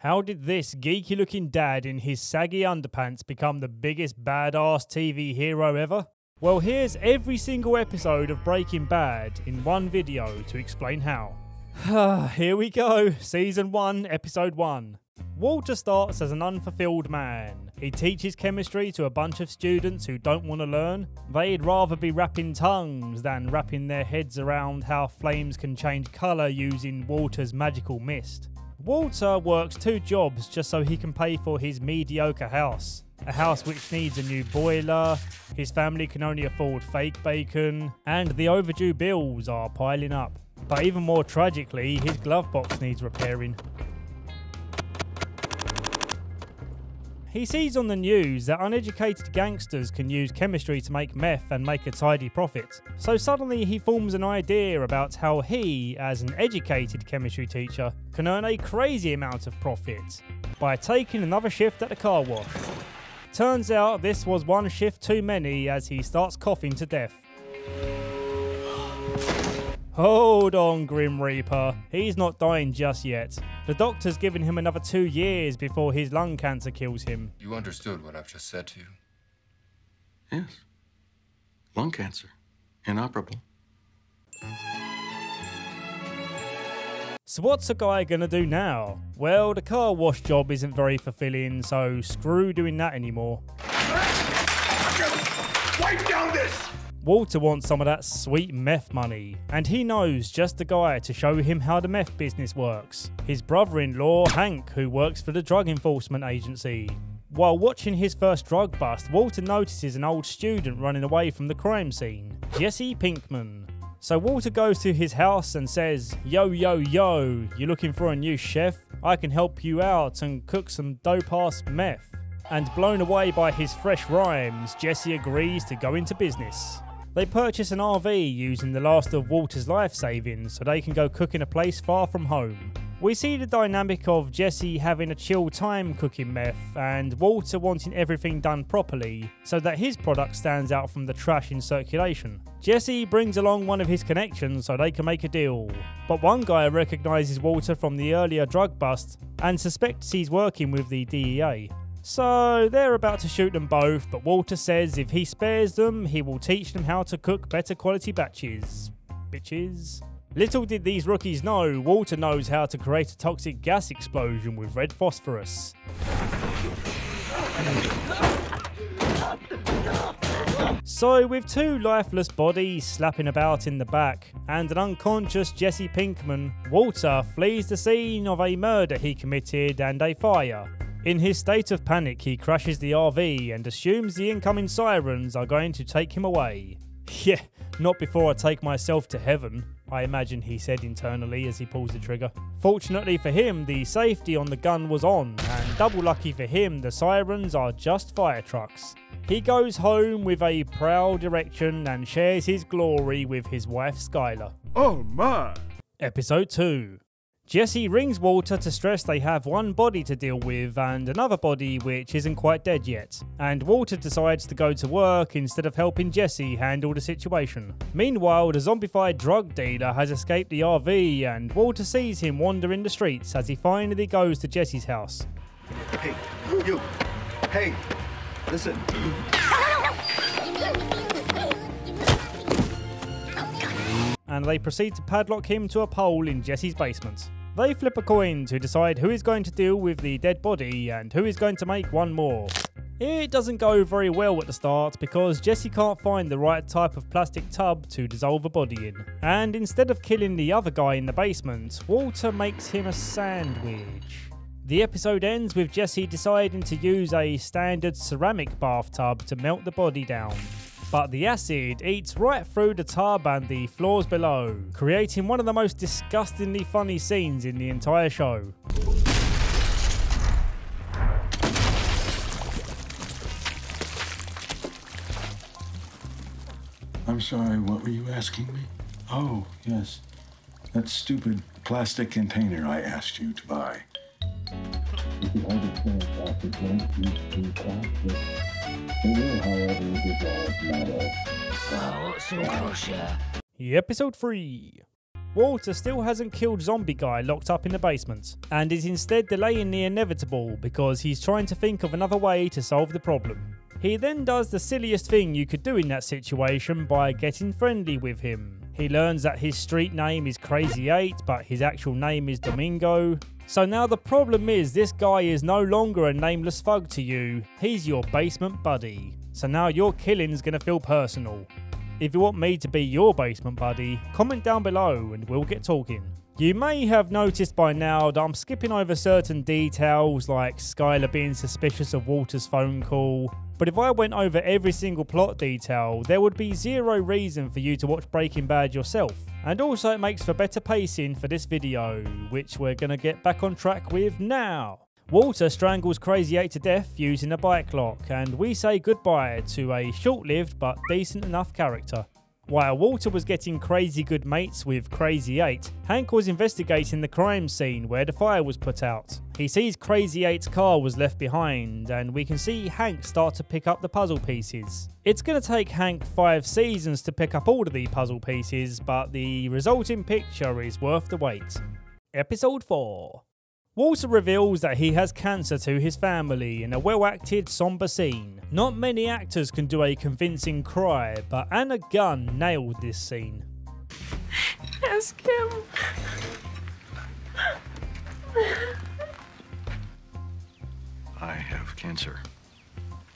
How did this geeky looking dad in his saggy underpants become the biggest badass TV hero ever? Well, here's every single episode of Breaking Bad in one video to explain how. Here we go, Season 1, Episode 1. Walter starts as an unfulfilled man. He teaches chemistry to a bunch of students who don't want to learn. They'd rather be rapping tongues than wrapping their heads around how flames can change colour using Walter's magical mist. Walter works 2 jobs just so he can pay for his mediocre house. A house which needs a new boiler, his family can only afford fake bacon, and the overdue bills are piling up. But even more tragically, his glove box needs repairing. He sees on the news that uneducated gangsters can use chemistry to make meth and make a tidy profit. So suddenly he forms an idea about how he, as an educated chemistry teacher, can earn a crazy amount of profit by taking another shift at the car wash. Turns out this was one shift too many as he starts coughing to death. Hold on, Grim Reaper. He's not dying just yet. The doctor's given him another 2 years before his lung cancer kills him. You understood what I've just said to you? Yes. Lung cancer. Inoperable. So what's a guy gonna do now? Well, the car wash job isn't very fulfilling, so screw doing that anymore. Wipe down this! Walter wants some of that sweet meth money, and he knows just the guy to show him how the meth business works. His brother-in-law, Hank, who works for the Drug Enforcement Agency. While watching his first drug bust, Walter notices an old student running away from the crime scene, Jesse Pinkman. So Walter goes to his house and says, "Yo, yo, yo, you looking for a new chef? I can help you out and cook some dope-ass meth." And blown away by his fresh rhymes, Jesse agrees to go into business. They purchase an RV using the last of Walter's life savings so they can go cook in a place far from home. We see the dynamic of Jesse having a chill time cooking meth and Walter wanting everything done properly so that his product stands out from the trash in circulation. Jesse brings along one of his connections so they can make a deal. But one guy recognises Walter from the earlier drug bust and suspects he's working with the DEA. So they're about to shoot them both, but Walter says if he spares them, he will teach them how to cook better quality batches. Bitches. Little did these rookies know, Walter knows how to create a toxic gas explosion with red phosphorus. So with 2 lifeless bodies slapping about in the back and an unconscious Jesse Pinkman, Walter flees the scene of a murder he committed and a fire. In his state of panic, he crashes the RV and assumes the incoming sirens are going to take him away. Yeah, not before I take myself to heaven, I imagine he said internally as he pulls the trigger. Fortunately for him, the safety on the gun was on, and double lucky for him, the sirens are just fire trucks. He goes home with a proud erection and shares his glory with his wife Skylar. Oh my! Episode 2. Jesse rings Walter to stress they have one body to deal with and another body which isn't quite dead yet, and Walter decides to go to work instead of helping Jesse handle the situation. Meanwhile, the zombified drug dealer has escaped the RV and Walter sees him wander in the streets as he finally goes to Jesse's house. Hey, you! Hey, listen. And they proceed to padlock him to a pole in Jesse's basement. They flip a coin to decide who is going to deal with the dead body and who is going to make one more. It doesn't go very well at the start because Jesse can't find the right type of plastic tub to dissolve a body in. And instead of killing the other guy in the basement, Walter makes him a sandwich. The episode ends with Jesse deciding to use a standard ceramic bathtub to melt the body down. But the acid eats right through the tub and the floors below, creating one of the most disgustingly funny scenes in the entire show. I'm sorry, what were you asking me? Oh, yes. That stupid plastic container I asked you to buy. If you understand plastic don't use plastic. It will, however, dissolve matter. Episode 3. Walter still hasn't killed zombie guy locked up in the basement, and is instead delaying the inevitable because he's trying to think of another way to solve the problem. He then does the silliest thing you could do in that situation by getting friendly with him. He learns that his street name is Crazy 8, but his actual name is Domingo. So now the problem is this guy is no longer a nameless thug to you, he's your basement buddy. So now your killing's gonna feel personal. If you want me to be your basement buddy, comment down below and we'll get talking. You may have noticed by now that I'm skipping over certain details like Skylar being suspicious of Walter's phone call, but if I went over every single plot detail, there would be zero reason for you to watch Breaking Bad yourself. And also it makes for better pacing for this video, which we're gonna get back on track with now. Walter strangles Crazy 8 to death using a bike lock, and we say goodbye to a short-lived but decent enough character. While Walter was getting crazy good mates with Crazy 8, Hank was investigating the crime scene where the fire was put out. He sees Crazy 8's car was left behind, and we can see Hank start to pick up the puzzle pieces. It's going to take Hank 5 seasons to pick up all of the puzzle pieces, but the resulting picture is worth the wait. Episode 4. Walter reveals that he has cancer to his family in a well-acted, somber scene. Not many actors can do a convincing cry, but Anna Gunn nailed this scene. Ask him. I have cancer.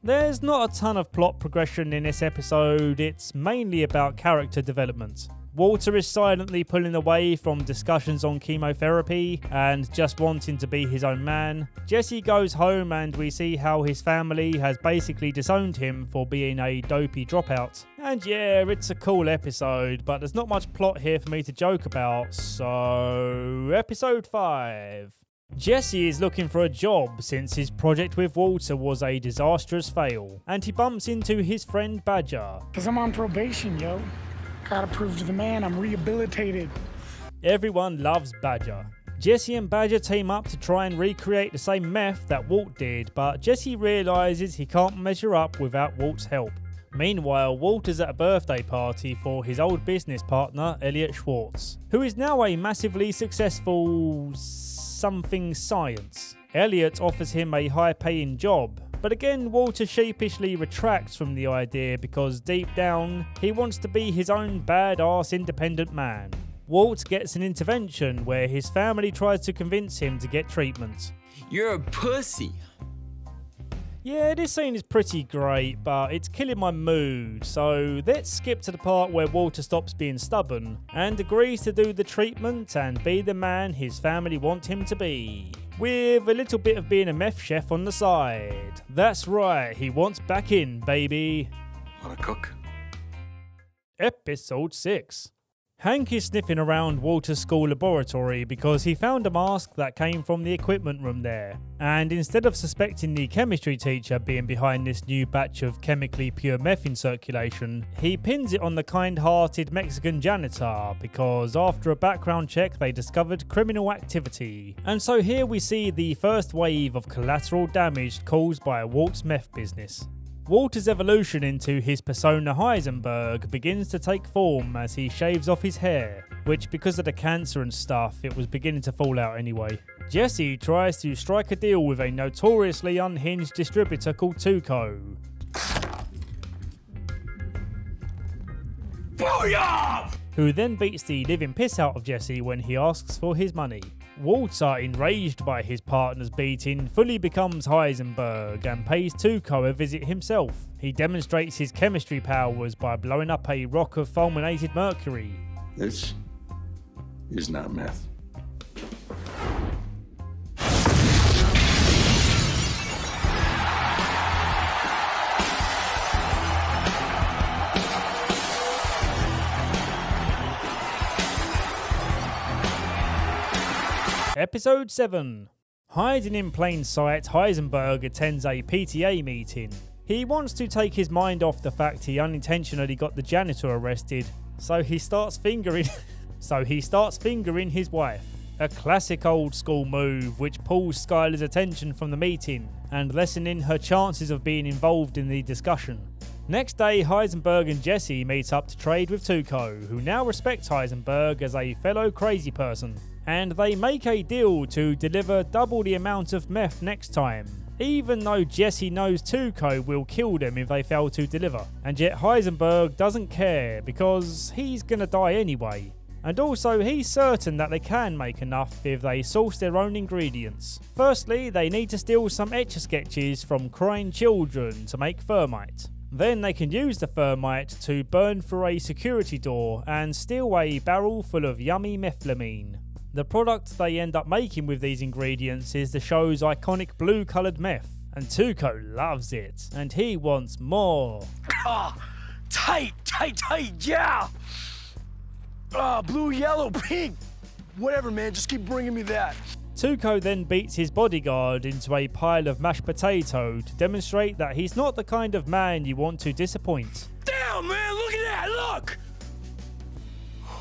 There's not a ton of plot progression in this episode, it's mainly about character development. Walter is silently pulling away from discussions on chemotherapy and just wanting to be his own man. Jesse goes home and we see how his family has basically disowned him for being a dopey dropout. And yeah, it's a cool episode, but there's not much plot here for me to joke about, so episode 5. Jesse is looking for a job since his project with Walter was a disastrous fail, and he bumps into his friend Badger. Cause I'm on probation, yo. Gotta prove to the man I'm rehabilitated. Everyone loves Badger. Jesse and Badger team up to try and recreate the same meth that Walt did, but Jesse realises he can't measure up without Walt's help. Meanwhile, Walt is at a birthday party for his old business partner, Elliot Schwartz, who is now a massively successful something science. Elliot offers him a high-paying job, but again Walter sheepishly retracts from the idea because deep down he wants to be his own badass independent man. Walt gets an intervention where his family tries to convince him to get treatment. You're a pussy. Yeah, this scene is pretty great, but it's killing my mood, so let's skip to the part where Walter stops being stubborn and agrees to do the treatment and be the man his family want him to be, with a little bit of being a meth chef on the side. That's right, he wants back in, baby. Wanna cook? Episode 6. Hank is sniffing around Walter's school laboratory because he found a mask that came from the equipment room there, and instead of suspecting the chemistry teacher being behind this new batch of chemically pure meth in circulation, he pins it on the kind-hearted Mexican janitor because after a background check they discovered criminal activity. And so here we see the first wave of collateral damage caused by Walt's meth business. Walter's evolution into his persona Heisenberg begins to take form as he shaves off his hair, which because of the cancer and stuff it was beginning to fall out anyway. Jesse tries to strike a deal with a notoriously unhinged distributor called Tuco. Booyah! Who then beats the living piss out of Jesse when he asks for his money. Walter, enraged by his partner's beating, fully becomes Heisenberg and pays Tuco a visit himself. He demonstrates his chemistry powers by blowing up a rock of fulminated mercury. This is not meth. Episode 7. Hiding in plain sight, Heisenberg attends a PTA meeting. He wants to take his mind off the fact he unintentionally got the janitor arrested, so he starts fingering his wife. A classic old school move which pulls Skylar's attention from the meeting and lessening her chances of being involved in the discussion. Next day, Heisenberg and Jesse meet up to trade with Tuco, who now respects Heisenberg as a fellow crazy person. And they make a deal to deliver double the amount of meth next time, even though Jesse knows Tuco will kill them if they fail to deliver. And yet Heisenberg doesn't care because he's gonna die anyway. And also he's certain that they can make enough if they source their own ingredients. Firstly, they need to steal some etch-a-sketches from crying children to make thermite. Then they can use the thermite to burn through a security door and steal a barrel full of yummy methylamine. The product they end up making with these ingredients is the show's iconic blue coloured meth, and Tuco loves it, and he wants more. Tight, yeah! Blue, yellow, pink, whatever, man, just keep bringing me that. Tuco then beats his bodyguard into a pile of mashed potato to demonstrate that he's not the kind of man you want to disappoint. Damn, man, look at that, look!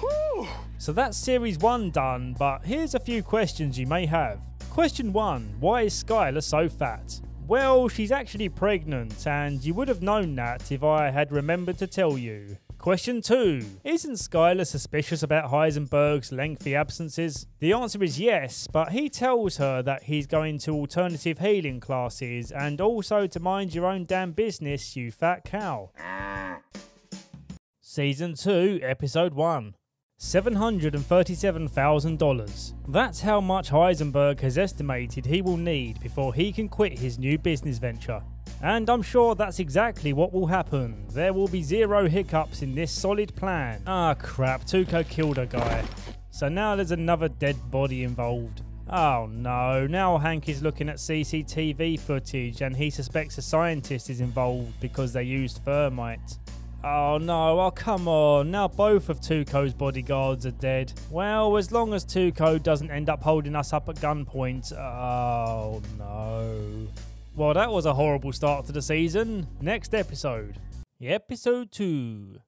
Whew. So that's series 1 done, but here's a few questions you may have. Question 1, why is Skylar so fat? Well, she's actually pregnant, and you would have known that if I had remembered to tell you. Question 2, isn't Skylar suspicious about Heisenberg's lengthy absences? The answer is yes, but he tells her that he's going to alternative healing classes and also to mind your own damn business, you fat cow. Season 2, Episode 1. $737,000. That's how much Heisenberg has estimated he will need before he can quit his new business venture. And I'm sure that's exactly what will happen. There will be zero hiccups in this solid plan. Ah crap, Tuco killed a guy. So now there's another dead body involved. Oh no, now Hank is looking at CCTV footage and he suspects a scientist is involved because they used thermite. Oh no, oh come on, now both of Tuco's bodyguards are dead. Well, as long as Tuco doesn't end up holding us up at gunpoint. Oh no. Well, that was a horrible start to the season. Next episode. Episode 2.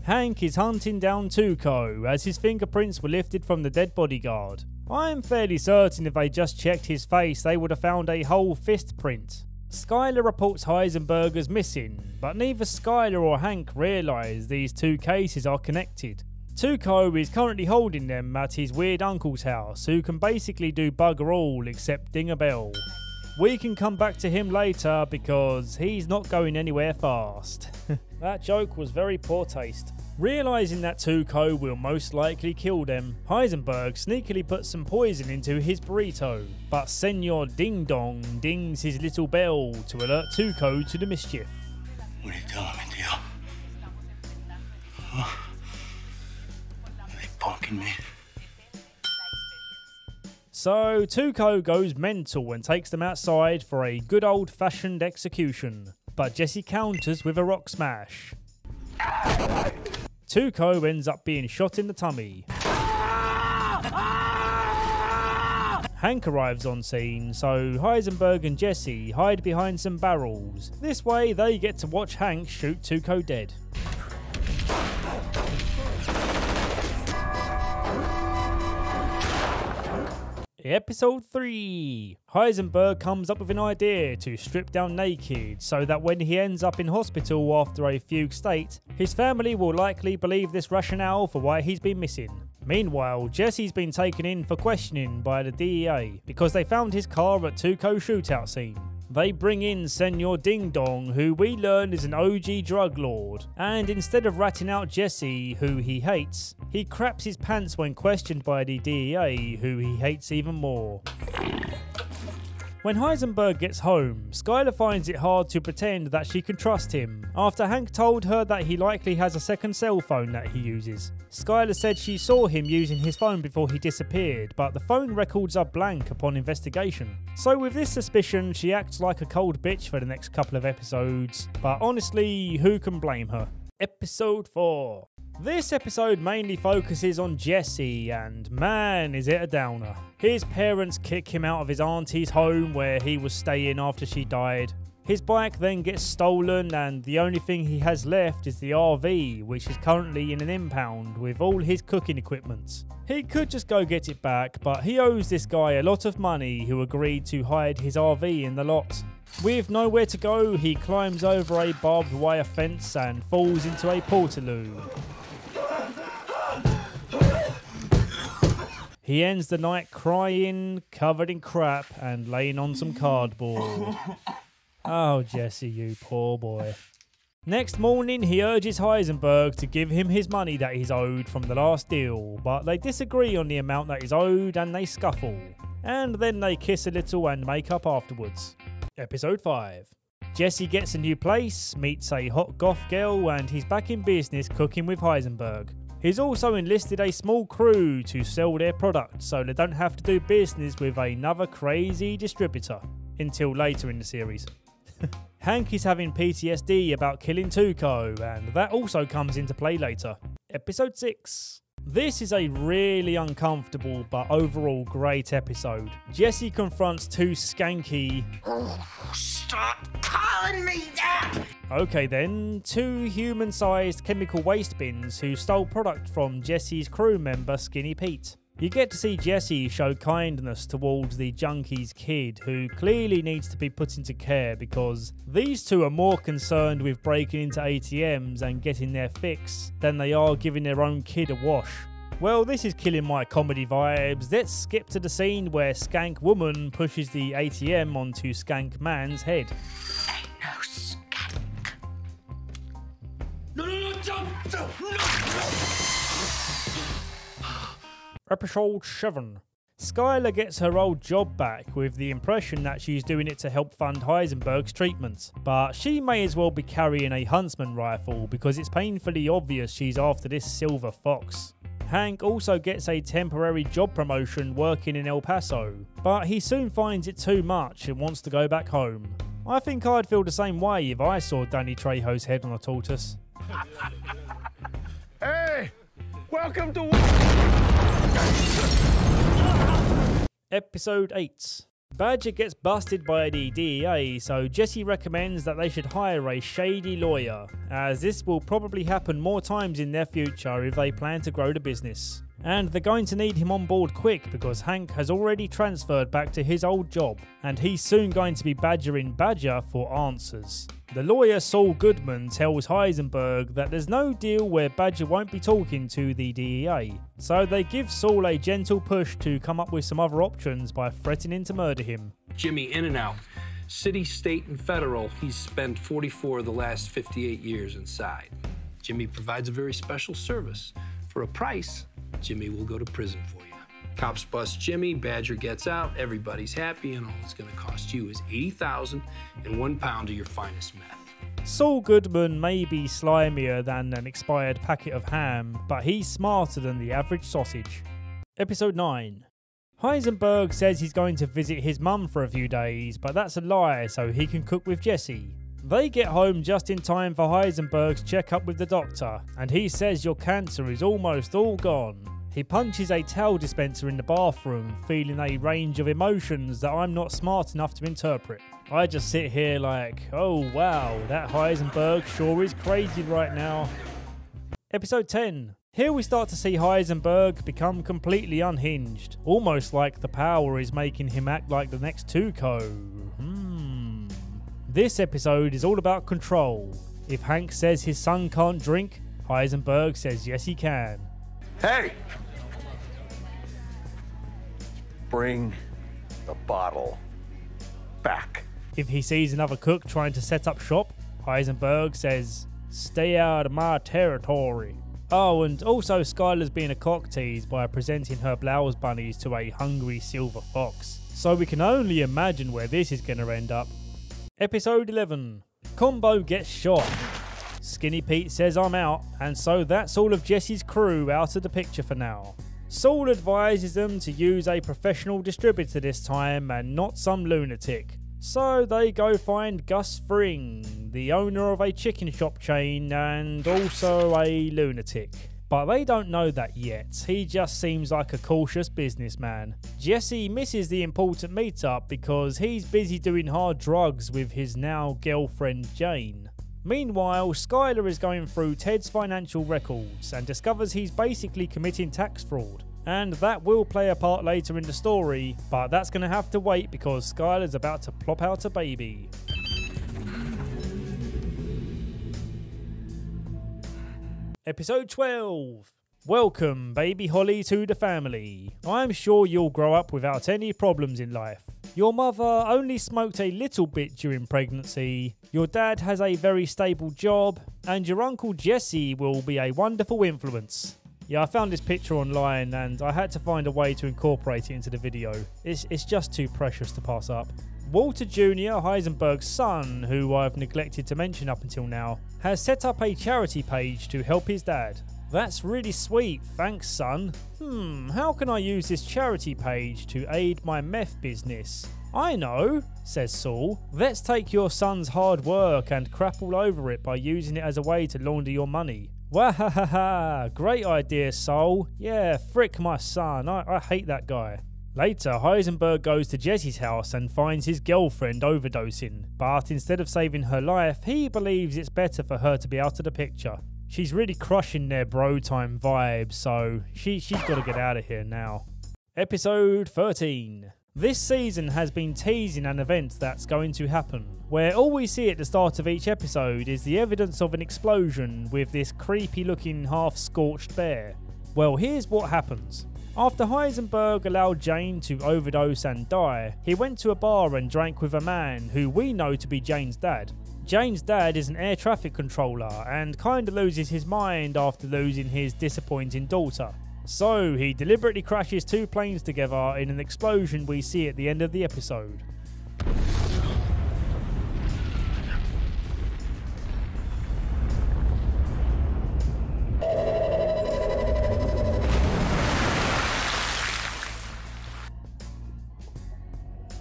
Hank is hunting down Tuco as his fingerprints were lifted from the dead bodyguard. I'm fairly certain if they just checked his face they would have found a whole fist print. Skylar reports Heisenberg as missing, but neither Skylar or Hank realise these two cases are connected. Tuco is currently holding them at his weird uncle's house, who can basically do bugger all except ding a bell. We can come back to him later because he's not going anywhere fast. That joke was very poor taste. Realising that Tuco will most likely kill them, Heisenberg sneakily puts some poison into his burrito, but Senor Ding Dong dings his little bell to alert Tuco to the mischief. What are you telling me, Dio? Huh? Are they punking me? So Tuco goes mental and takes them outside for a good old-fashioned execution, but Jesse counters with a rock smash. Tuco ends up being shot in the tummy. Hank arrives on scene, so Heisenberg and Jesse hide behind some barrels. This way they get to watch Hank shoot Tuco dead. Episode 3. Heisenberg comes up with an idea to strip down naked so that when he ends up in hospital after a fugue state, his family will likely believe this rationale for why he's been missing. Meanwhile, Jesse's been taken in for questioning by the DEA because they found his car at Tuco's shootout scene. They bring in Senor Ding Dong, who we learn is an OG drug lord, and instead of ratting out Jesse, who he hates, he craps his pants when questioned by the DEA, who he hates even more. When Heisenberg gets home, Skylar finds it hard to pretend that she can trust him, after Hank told her that he likely has a second cell phone that he uses. Skylar said she saw him using his phone before he disappeared, but the phone records are blank upon investigation. So with this suspicion, she acts like a cold bitch for the next couple of episodes, but honestly, who can blame her? Episode 4. This episode mainly focuses on Jesse, and man is it a downer. His parents kick him out of his auntie's home where he was staying after she died. His bike then gets stolen, and the only thing he has left is the RV, which is currently in an impound with all his cooking equipment. He could just go get it back, but he owes this guy a lot of money who agreed to hide his RV in the lot. With nowhere to go, he climbs over a barbed wire fence and falls into a portaloo. He ends the night crying, covered in crap, and laying on some cardboard. Oh, Jesse, you poor boy. Next morning, he urges Heisenberg to give him his money that he's owed from the last deal, but they disagree on the amount that is owed and they scuffle. And then they kiss a little and make up afterwards. Episode 5. Jesse gets a new place, meets a hot goth girl, and he's back in business cooking with Heisenberg. He's also enlisted a small crew to sell their product so they don't have to do business with another crazy distributor. Until later in the series. Hank is having PTSD about killing Tuco, and that also comes into play later. Episode 6. This is a really uncomfortable but overall great episode. Jesse confronts two skanky... Stop calling me that! Okay then, two human-sized chemical waste bins who stole product from Jesse's crew member Skinny Pete. You get to see Jesse show kindness towards the junkie's kid, who clearly needs to be put into care because these two are more concerned with breaking into ATMs and getting their fix than they are giving their own kid a wash. Well, this is killing my comedy vibes. Let's skip to the scene where Skank Woman pushes the ATM onto Skank Man's head. Ain't no skank. No, no. Episode 7. Skylar gets her old job back with the impression that she's doing it to help fund Heisenberg's treatment, but she may as well be carrying a huntsman rifle because it's painfully obvious she's after this silver fox. Hank also gets a temporary job promotion working in El Paso, but he soon finds it too much and wants to go back home. I think I'd feel the same way if I saw Danny Trejo's head on a tortoise. Hey! Welcome to... Episode 8. Badger gets busted by the DEA, so Jesse recommends that they should hire a shady lawyer, as this will probably happen more times in their future if they plan to grow the business. And they're going to need him on board quick because Hank has already transferred back to his old job, and he's soon going to be badgering Badger for answers. The lawyer Saul Goodman tells Heisenberg that there's no deal where Badger won't be talking to the DEA, so they give Saul a gentle push to come up with some other options by threatening to murder him. Jimmy in and out. City, state, and federal. He's spent 44 of the last 58 years inside. Jimmy provides a very special service. For a price, Jimmy will go to prison for you. Cops bust Jimmy, Badger gets out, everybody's happy, and all it's gonna cost you is $80,000 and 1 pound of your finest meth. Saul Goodman may be slimier than an expired packet of ham, but he's smarter than the average sausage. Episode 9. Heisenberg says he's going to visit his mum for a few days, but that's a lie so he can cook with Jesse. They get home just in time for Heisenberg's checkup with the doctor, and he says your cancer is almost all gone. He punches a towel dispenser in the bathroom, feeling a range of emotions that I'm not smart enough to interpret. I just sit here like, oh wow, that Heisenberg sure is crazy right now. Episode 10. Here we start to see Heisenberg become completely unhinged, almost like the power is making him act like the next Tuco. This episode is all about control. If Hank says his son can't drink, Heisenberg says yes he can. Hey! Bring the bottle back. If he sees another cook trying to set up shop, Heisenberg says, stay out of my territory. Oh, and also Skylar's being a cock tease by presenting her blouse bunnies to a hungry silver fox. So we can only imagine where this is going to end up. Episode 11. Combo gets shot. Skinny Pete says I'm out, and so that's all of Jesse's crew out of the picture for now. Saul advises them to use a professional distributor this time and not some lunatic. So they go find Gus Fring, the owner of a chicken shop chain and also a lunatic. But they don't know that yet, he just seems like a cautious businessman. Jesse misses the important meetup because he's busy doing hard drugs with his now girlfriend Jane. Meanwhile, Skylar is going through Ted's financial records and discovers he's basically committing tax fraud. And that will play a part later in the story, but that's going to have to wait because Skylar's about to plop out a baby. Episode 12. Welcome, baby Holly, to the family. I'm sure you'll grow up without any problems in life. Your mother only smoked a little bit during pregnancy, your dad has a very stable job, and your uncle Jesse will be a wonderful influence. Yeah, I found this picture online and I had to find a way to incorporate it into the video. It's just too precious to pass up. Walter Jr., Heisenberg's son, who I've neglected to mention up until now, has set up a charity page to help his dad. That's really sweet, thanks son. How can I use this charity page to aid my meth business? I know, says Saul. Let's take your son's hard work and crap all over it by using it as a way to launder your money. Wahahaha, great idea, Saul. Yeah, frick my son, I hate that guy. Later, Heisenberg goes to Jesse's house and finds his girlfriend overdosing, but instead of saving her life, he believes it's better for her to be out of the picture. She's really crushing their bro time vibe, so she's got to get out of here now. Episode 13. This season has been teasing an event that's going to happen, where all we see at the start of each episode is the evidence of an explosion with this creepy looking half-scorched bear. Well, here's what happens. After Heisenberg allowed Jane to overdose and die, he went to a bar and drank with a man who we know to be Jane's dad. Jane's dad is an air traffic controller and kinda loses his mind after losing his disappointing daughter. So he deliberately crashes two planes together in an explosion we see at the end of the episode.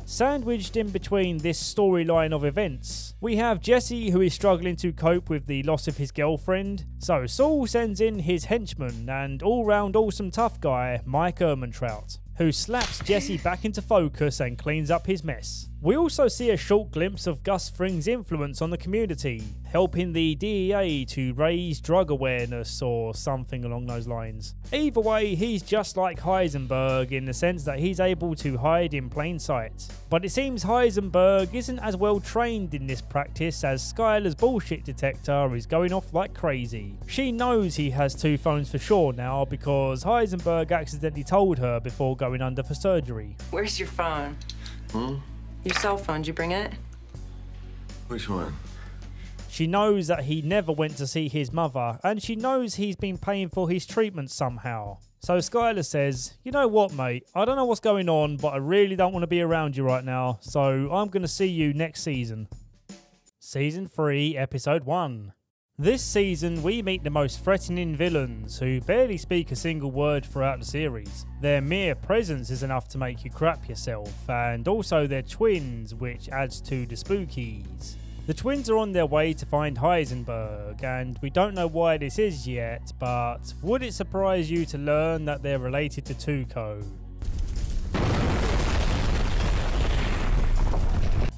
Sandwiched in between this storyline of events, we have Jesse, who is struggling to cope with the loss of his girlfriend, so Saul sends in his henchman and all-round awesome tough guy, Mike Ehrmantraut, who slaps Jesse back into focus and cleans up his mess. We also see a short glimpse of Gus Fring's influence on the community, helping the DEA to raise drug awareness or something along those lines. Either way, he's just like Heisenberg in the sense that he's able to hide in plain sight. But it seems Heisenberg isn't as well trained in this practice as Skylar's bullshit detector is going off like crazy. She knows he has two phones for sure now because Heisenberg accidentally told her before going under for surgery. Where's your phone? Your cell phone, did you bring it? Which one? She knows that he never went to see his mother, and she knows he's been paying for his treatment somehow. So Skylar says, you know what mate, I don't know what's going on, but I really don't want to be around you right now, so I'm going to see you next season. Season 3, Episode 1. This season, we meet the most threatening villains who barely speak a single word throughout the series. Their mere presence is enough to make you crap yourself, and also they're twins, which adds to the spookies. The twins are on their way to find Heisenberg, and we don't know why this is yet, but would it surprise you to learn that they're related to Tuco?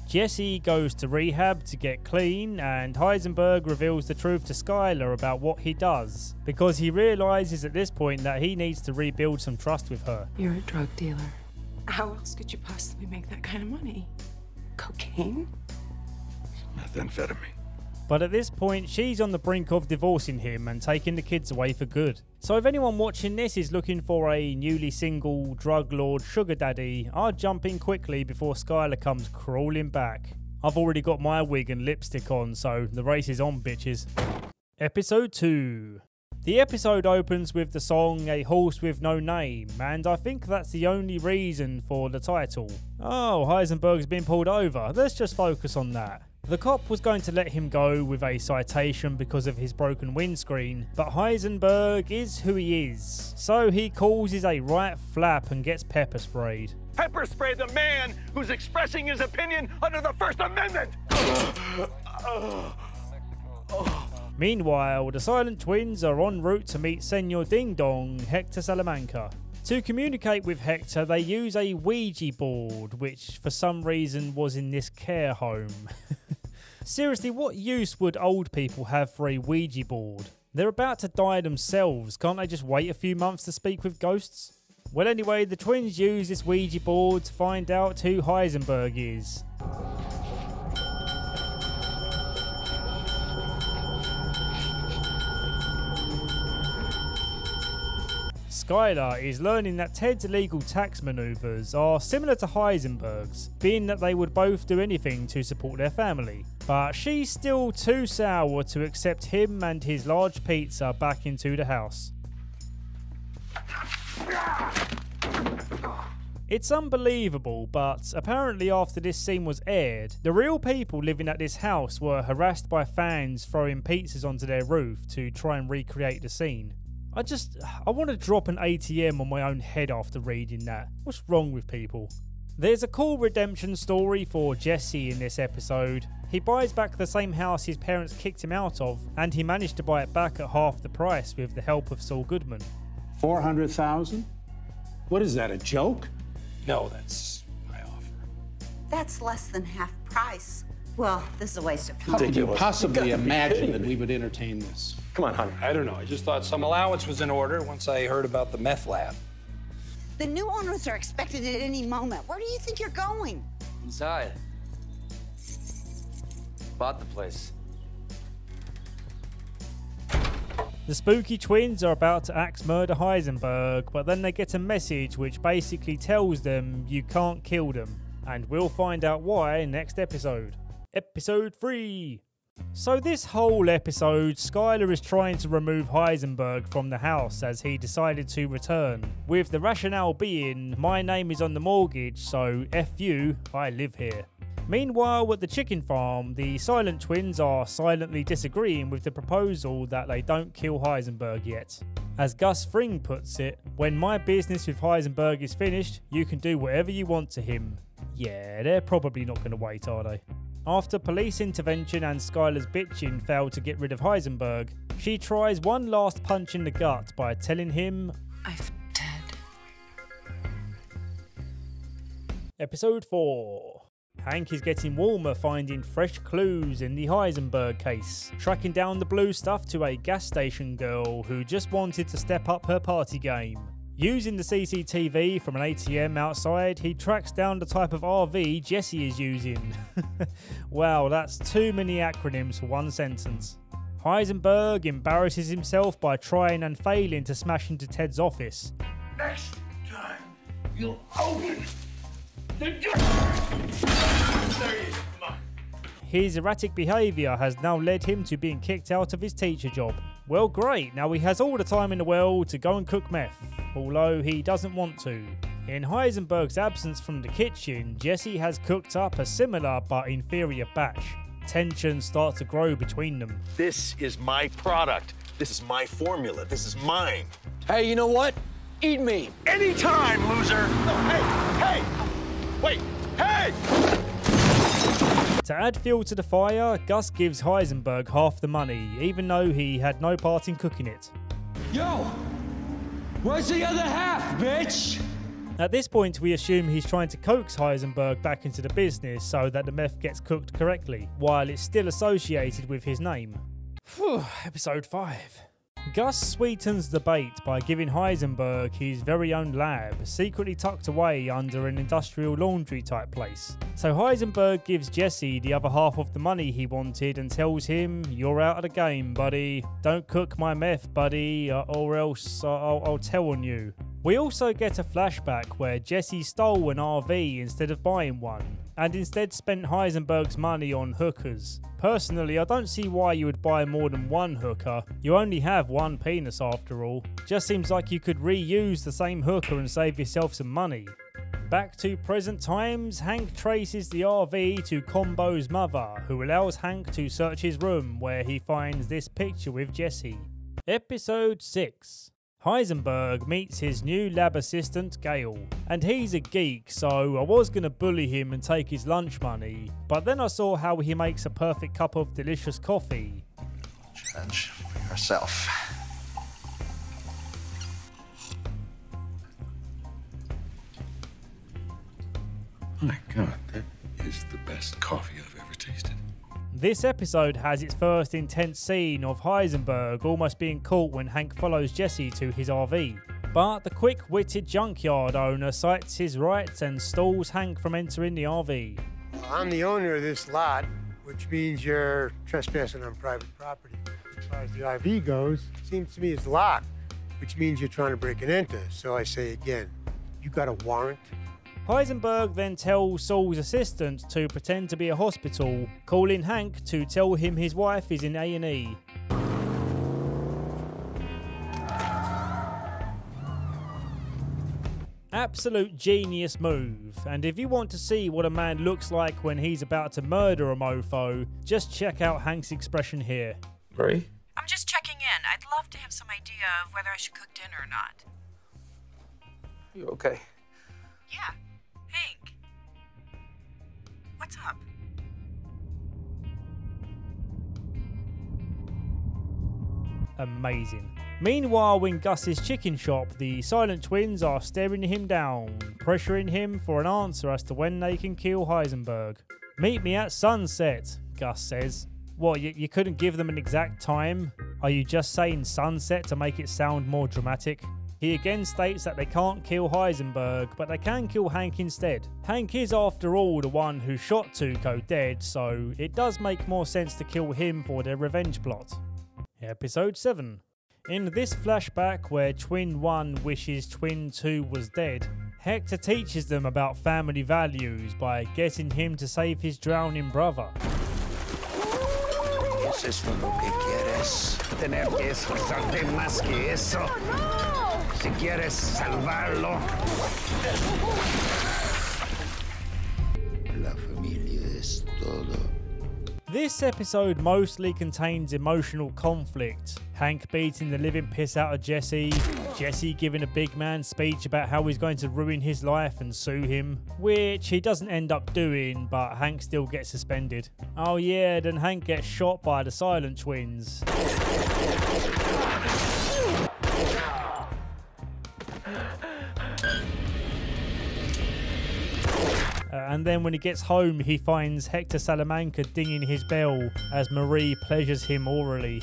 Jesse goes to rehab to get clean, and Heisenberg reveals the truth to Skylar about what he does, because he realises at this point that he needs to rebuild some trust with her. You're a drug dealer. How else could you possibly make that kind of money? Cocaine? Methamphetamine. But at this point, she's on the brink of divorcing him and taking the kids away for good. So if anyone watching this is looking for a newly single drug lord sugar daddy, I'd jump in quickly before Skylar comes crawling back. I've already got my wig and lipstick on, so the race is on, bitches. Episode 2. The episode opens with the song A Horse With No Name, and I think that's the only reason for the title. Oh, Heisenberg's been pulled over, let's just focus on that. The cop was going to let him go with a citation because of his broken windscreen, but Heisenberg is who he is, so he causes a right flap and gets pepper sprayed. Pepper spray the man who's expressing his opinion under the First Amendment! Meanwhile, the silent twins are en route to meet Senor Ding Dong, Hector Salamanca. To communicate with Hector, they use a Ouija board, which for some reason was in this care home. Seriously, what use would old people have for a Ouija board? They're about to die themselves, can't they just wait a few months to speak with ghosts? Well anyway, the twins use this Ouija board to find out who Heisenberg is. Skylar is learning that Ted's illegal tax maneuvers are similar to Heisenberg's, being that they would both do anything to support their family. But she's still too sour to accept him and his large pizza back into the house. It's unbelievable, but apparently after this scene was aired, the real people living at this house were harassed by fans throwing pizzas onto their roof to try and recreate the scene. I want to drop an ATM on my own head after reading that. What's wrong with people? There's a cool redemption story for Jesse in this episode. He buys back the same house his parents kicked him out of, and he managed to buy it back at half the price with the help of Saul Goodman. 400,000? What is that, a joke? No, that's my offer. That's less than half price. Well, this is a waste of time. Did you possibly imagine that we would entertain this? Come on, honey. I don't know. I just thought some allowance was in order once I heard about the meth lab. The new owners are expected at any moment. Where do you think you're going? Inside. Bought the place. The spooky twins are about to axe murder Heisenberg, but then they get a message which basically tells them you can't kill them. And we'll find out why next episode. Episode 3. So this whole episode, Skylar is trying to remove Heisenberg from the house as he decided to return, with the rationale being, my name is on the mortgage, so F you, I live here. Meanwhile, at the chicken farm, the silent twins are silently disagreeing with the proposal that they don't kill Heisenberg yet. As Gus Fring puts it, when my business with Heisenberg is finished, you can do whatever you want to him. Yeah, they're probably not going to wait, are they? After police intervention and Skylar's bitching failed to get rid of Heisenberg, she tries one last punch in the gut by telling him, I f***ed Ted. Episode 4. Hank is getting warmer finding fresh clues in the Heisenberg case, tracking down the blue stuff to a gas station girl who just wanted to step up her party game. Using the CCTV from an ATM outside, he tracks down the type of RV Jesse is using. Wow, that's too many acronyms for one sentence. Heisenberg embarrasses himself by trying and failing to smash into Ted's office. Next time, you'll open the door. His erratic behaviour has now led him to being kicked out of his teacher job. Well, great, now he has all the time in the world to go and cook meth, although he doesn't want to. In Heisenberg's absence from the kitchen, Jesse has cooked up a similar but inferior batch. Tensions start to grow between them. This is my product. This is my formula. This is mine. Hey, you know what? Eat me. Anytime, loser. No, hey! Wait, hey! To add fuel to the fire, Gus gives Heisenberg half the money, even though he had no part in cooking it. Yo! Where's the other half, bitch? At this point, we assume he's trying to coax Heisenberg back into the business so that the meth gets cooked correctly, while it's still associated with his name. Whew, episode 5. Gus sweetens the bait by giving Heisenberg his very own lab, secretly tucked away under an industrial laundry type place. So Heisenberg gives Jesse the other half of the money he wanted and tells him, "You're out of the game, buddy. Don't cook my meth, buddy, or else I'll tell on you." We also get a flashback where Jesse stole an RV instead of buying one, and instead spent Heisenberg's money on hookers. Personally, I don't see why you would buy more than one hooker. You only have one penis after all. Just seems like you could reuse the same hooker and save yourself some money. Back to present times, Hank traces the RV to Combo's mother, who allows Hank to search his room where he finds this picture with Jesse. Episode 6. Heisenberg meets his new lab assistant, Gale, and he's a geek, so I was going to bully him and take his lunch money, but then I saw how he makes a perfect cup of delicious coffee. Judge yourself. My God, that is the best coffee I've ever tasted. This episode has its first intense scene of Heisenberg almost being caught when Hank follows Jesse to his RV. But the quick-witted junkyard owner cites his rights and stalls Hank from entering the RV. I'm the owner of this lot, which means you're trespassing on private property. As far as the RV goes, it seems to me it's locked, which means you're trying to break it into. So I say again, you got a warrant? Heisenberg then tells Saul's assistant to pretend to be a hospital, calling Hank to tell him his wife is in A&E. Absolute genius move, and if you want to see what a man looks like when he's about to murder a mofo, just check out Hank's expression here. Marie? I'm just checking in. I'd love to have some idea of whether I should cook dinner or not. You okay? Yeah. Hank. What's up? Amazing. Meanwhile, in Gus's chicken shop, the silent twins are staring him down, pressuring him for an answer as to when they can kill Heisenberg. Meet me at sunset, Gus says. What, you couldn't give them an exact time? Are you just saying sunset to make it sound more dramatic? He again states that they can't kill Heisenberg, but they can kill Hank instead. Hank is after all the one who shot Tuco dead, so it does make more sense to kill him for their revenge plot. Episode 7. In this flashback where Twin 1 wishes Twin 2 was dead, Hector teaches them about family values by getting him to save his drowning brother. ¿Es esto lo que quieres? Tener que esforzarte más que eso. Si quieres salvarlo. La familia es todo. This episode mostly contains emotional conflict. Hank beating the living piss out of Jesse, Jesse giving a big man speech about how he's going to ruin his life and sue him, which he doesn't end up doing, but Hank still gets suspended. Oh yeah, then Hank gets shot by the silent twins. And then when he gets home, he finds Hector Salamanca dinging his bell as Marie pleasures him orally.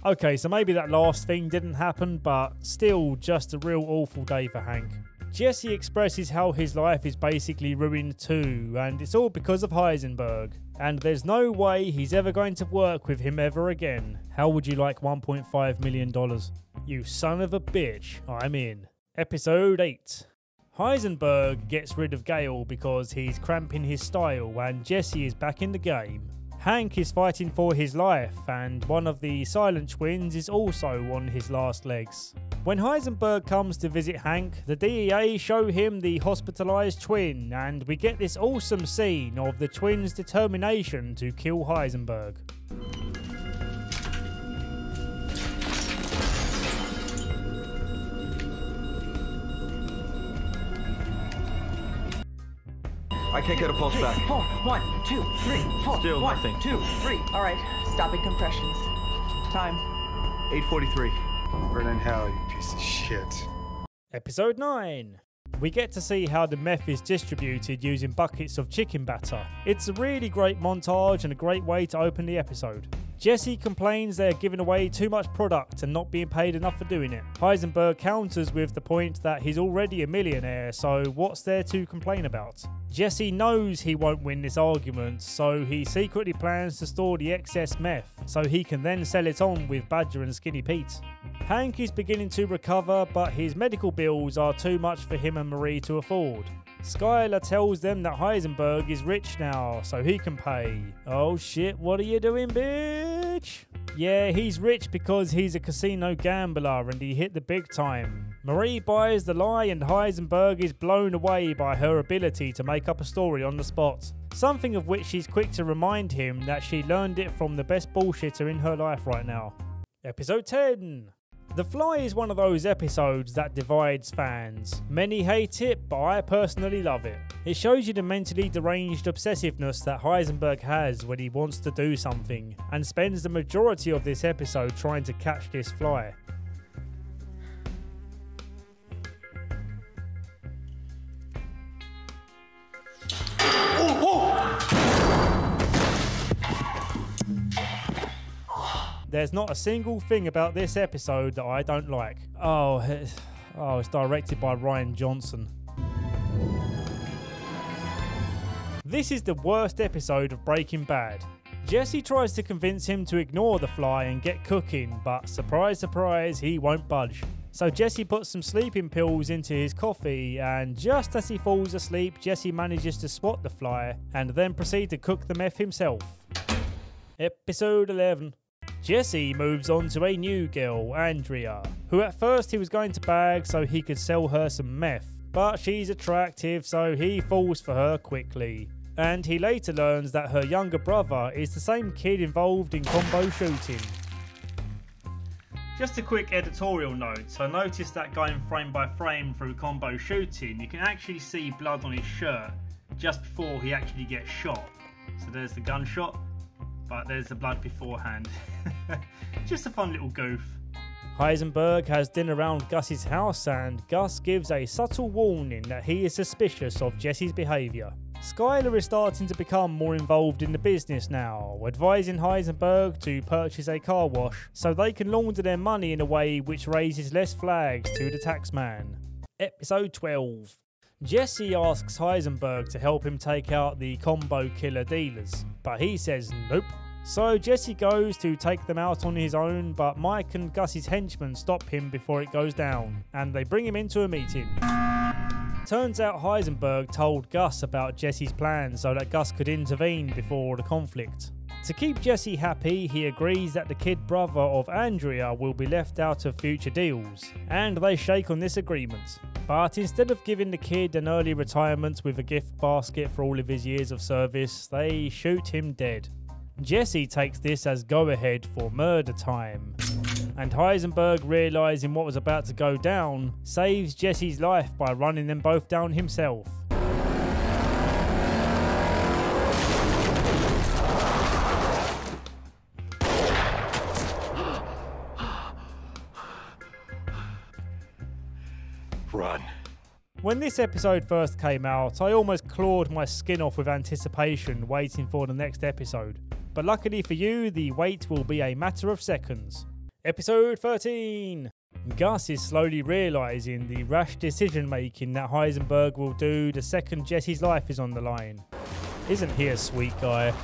Okay, so maybe that last thing didn't happen, but still just a real awful day for Hank. Jesse expresses how his life is basically ruined too, and it's all because of Heisenberg. And there's no way he's ever going to work with him ever again. How would you like $1.5 million? You son of a bitch, I'm in. Episode 8. Heisenberg gets rid of Gale because he's cramping his style and Jesse is back in the game. Hank is fighting for his life and one of the silent twins is also on his last legs. When Heisenberg comes to visit Hank, the DEA show him the hospitalized twin and we get this awesome scene of the twins' determination to kill Heisenberg. I can't get a pulse back. 4, 1, 2, 3, 4. Still 1, nothing. 2, 3. All right, stopping compressions. Time. 8:43. Burn in hell, you piece of shit. Episode 9. We get to see how the meth is distributed using buckets of chicken batter. It's a really great montage and a great way to open the episode. Jesse complains they're giving away too much product and not being paid enough for doing it. Heisenberg counters with the point that he's already a millionaire, so what's there to complain about? Jesse knows he won't win this argument, so he secretly plans to store the excess meth, so he can then sell it on with Badger and Skinny Pete. Hank is beginning to recover, but his medical bills are too much for him and Marie to afford. Skylar tells them that Heisenberg is rich now, so he can pay. Oh shit, what are you doing, bitch? Yeah, he's rich because he's a casino gambler and he hit the big time. Marie buys the lie and Heisenberg is blown away by her ability to make up a story on the spot. Something of which she's quick to remind him that she learned it from the best bullshitter in her life right now. Episode 10. The Fly is one of those episodes that divides fans. Many hate it, but I personally love it. It shows you the mentally deranged obsessiveness that Heisenberg has when he wants to do something, and spends the majority of this episode trying to catch this fly. There's not a single thing about this episode that I don't like. Oh, Oh, it's directed by Ryan Johnson. This is the worst episode of Breaking Bad. Jesse tries to convince him to ignore the fly and get cooking, but surprise, surprise, he won't budge. So Jesse puts some sleeping pills into his coffee, and just as he falls asleep, Jesse manages to swat the fly and then proceed to cook the meth himself. Episode 11. Jesse moves on to a new girl, Andrea, who at first he was going to bag so he could sell her some meth, but she's attractive so he falls for her quickly. And he later learns that her younger brother is the same kid involved in combo shooting. Just a quick editorial note, I noticed that going frame by frame through combo shooting, you can actually see blood on his shirt just before he actually gets shot. So there's the gunshot, but there's the blood beforehand. Just a fun little goof. Heisenberg has dinner around Gus's house and Gus gives a subtle warning that he is suspicious of Jesse's behaviour. Skyler is starting to become more involved in the business now, advising Heisenberg to purchase a car wash so they can launder their money in a way which raises less flags to the taxman. Episode 12. Jesse asks Heisenberg to help him take out the combo killer dealers, but he says nope. So Jesse goes to take them out on his own, but Mike and Gus's henchmen stop him before it goes down, and they bring him into a meeting. Turns out Heisenberg told Gus about Jesse's plan so that Gus could intervene before the conflict. To keep Jesse happy, he agrees that the kid brother of Andrea will be left out of future deals, and they shake on this agreement. But instead of giving the kid an early retirement with a gift basket for all of his years of service, they shoot him dead. Jesse takes this as go-ahead for murder time. And Heisenberg, realising what was about to go down, saves Jesse's life by running them both down himself. Run. When this episode first came out, I almost clawed my skin off with anticipation waiting for the next episode. But luckily for you, the wait will be a matter of seconds. Episode 13. Gus is slowly realising the rash decision making that Heisenberg will do the second Jesse's life is on the line. Isn't he a sweet guy?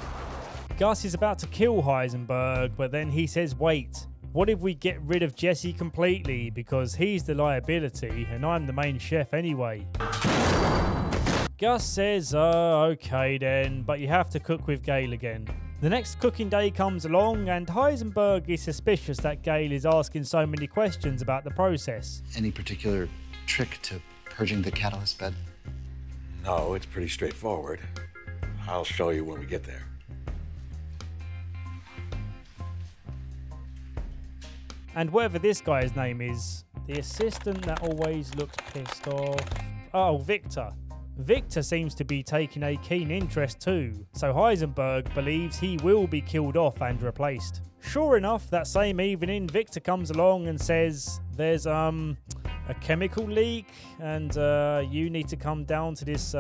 Gus is about to kill Heisenberg, but then he says wait, what if we get rid of Jesse completely because he's the liability and I'm the main chef anyway? Gus says okay then, but you have to cook with Gale again. The next cooking day comes along and Heisenberg is suspicious that Gale is asking so many questions about the process. Any particular trick to purging the catalyst bed? No, it's pretty straightforward. I'll show you when we get there. And whatever this guy's name is, the assistant that always looks pissed off. Oh, Victor. Victor seems to be taking a keen interest too, so Heisenberg believes he will be killed off and replaced. Sure enough, that same evening, Victor comes along and says there's a chemical leak and you need to come down to this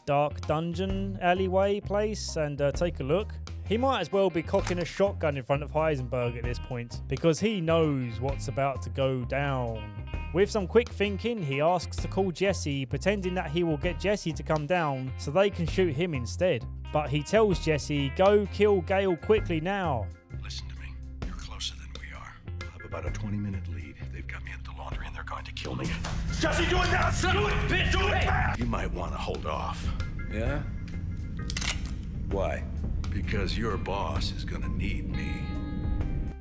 dark dungeon alleyway place and take a look. He might as well be cocking a shotgun in front of Heisenberg at this point, because he knows what's about to go down. With some quick thinking, he asks to call Jesse, pretending that he will get Jesse to come down so they can shoot him instead. But he tells Jesse, go kill Gale quickly now. Listen to me. You're closer than we are. I'll have about a 20-minute lead. They've got me at the laundry and they're going to kill me. Jesse, do it now! Do it, bitch! Do it fast! You might want to hold off. Yeah? Why? Because your boss is gonna need me.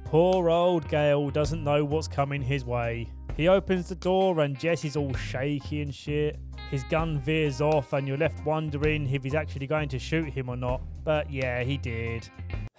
Poor old Gale doesn't know what's coming his way. He opens the door and Jesse's all shaky and shit. His gun veers off and you're left wondering if he's actually going to shoot him or not. But yeah, he did.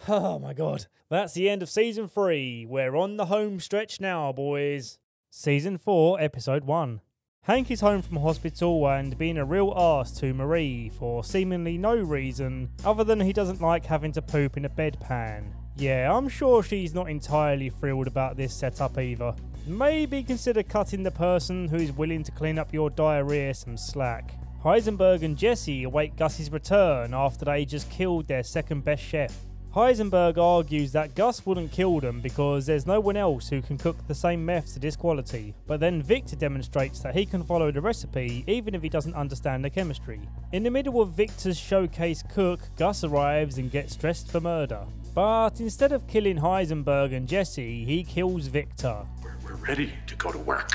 Oh my god. That's the end of Season 3. We're on the home stretch now, boys. Season 4, Episode 1. Hank is home from hospital and being a real arse to Marie for seemingly no reason other than he doesn't like having to poop in a bedpan. Yeah, I'm sure she's not entirely thrilled about this setup either. Maybe consider cutting the person who is willing to clean up your diarrhea some slack. Heisenberg and Jesse await Gus's return after they just killed their second best chef. Heisenberg argues that Gus wouldn't kill them because there's no one else who can cook the same meth to this quality, but then Victor demonstrates that he can follow the recipe even if he doesn't understand the chemistry. In the middle of Victor's showcase cook, Gus arrives and gets dressed for murder. But instead of killing Heisenberg and Jesse, he kills Victor. We're ready to go to work.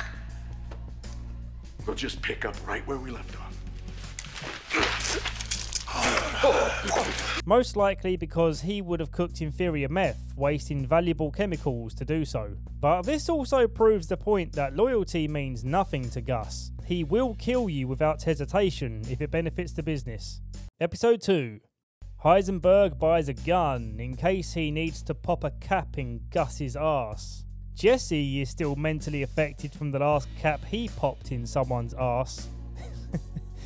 We'll just pick up right where we left off. Most likely because he would have cooked inferior meth, wasting valuable chemicals to do so. But this also proves the point that loyalty means nothing to Gus. He will kill you without hesitation if it benefits the business. Episode 2. Heisenberg buys a gun in case he needs to pop a cap in Gus's arse. Jesse is still mentally affected from the last cap he popped in someone's arse.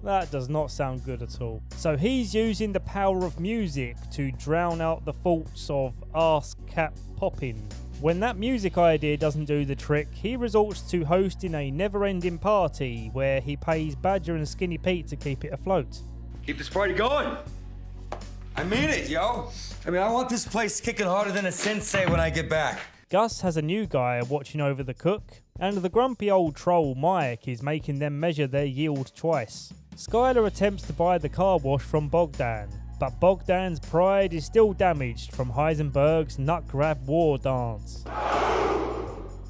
That does not sound good at all. So he's using the power of music to drown out the thoughts of arse cap popping. When that music idea doesn't do the trick, he resorts to hosting a never-ending party where he pays Badger and Skinny Pete to keep it afloat. Keep this party going. I mean it, yo. I want this place kicking harder than a sensei when I get back. Gus has a new guy watching over the cook, and the grumpy old troll Mike is making them measure their yield twice. Skylar attempts to buy the car wash from Bogdan, but Bogdan's pride is still damaged from Heisenberg's nut grab war dance.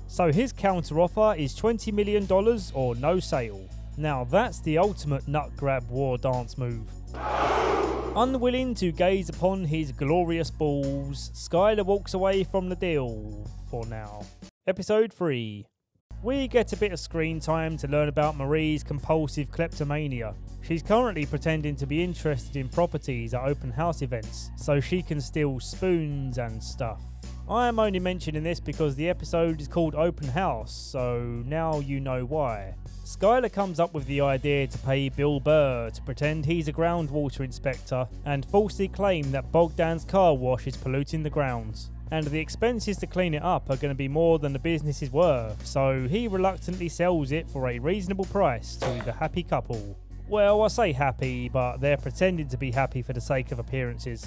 So his counter-offer is $20 million or no sale. Now that's the ultimate nut grab war dance move. Unwilling to gaze upon his glorious balls, Skylar walks away from the deal for now. Episode 3. We get a bit of screen time to learn about Marie's compulsive kleptomania. She's currently pretending to be interested in properties at open house events, so she can steal spoons and stuff. I am only mentioning this because the episode is called Open House, so now you know why. Skylar comes up with the idea to pay Bill Burr to pretend he's a groundwater inspector and falsely claim that Bogdan's car wash is polluting the grounds. And the expenses to clean it up are going to be more than the business is worth, so he reluctantly sells it for a reasonable price to the happy couple. Well, I say happy, but they're pretending to be happy for the sake of appearances.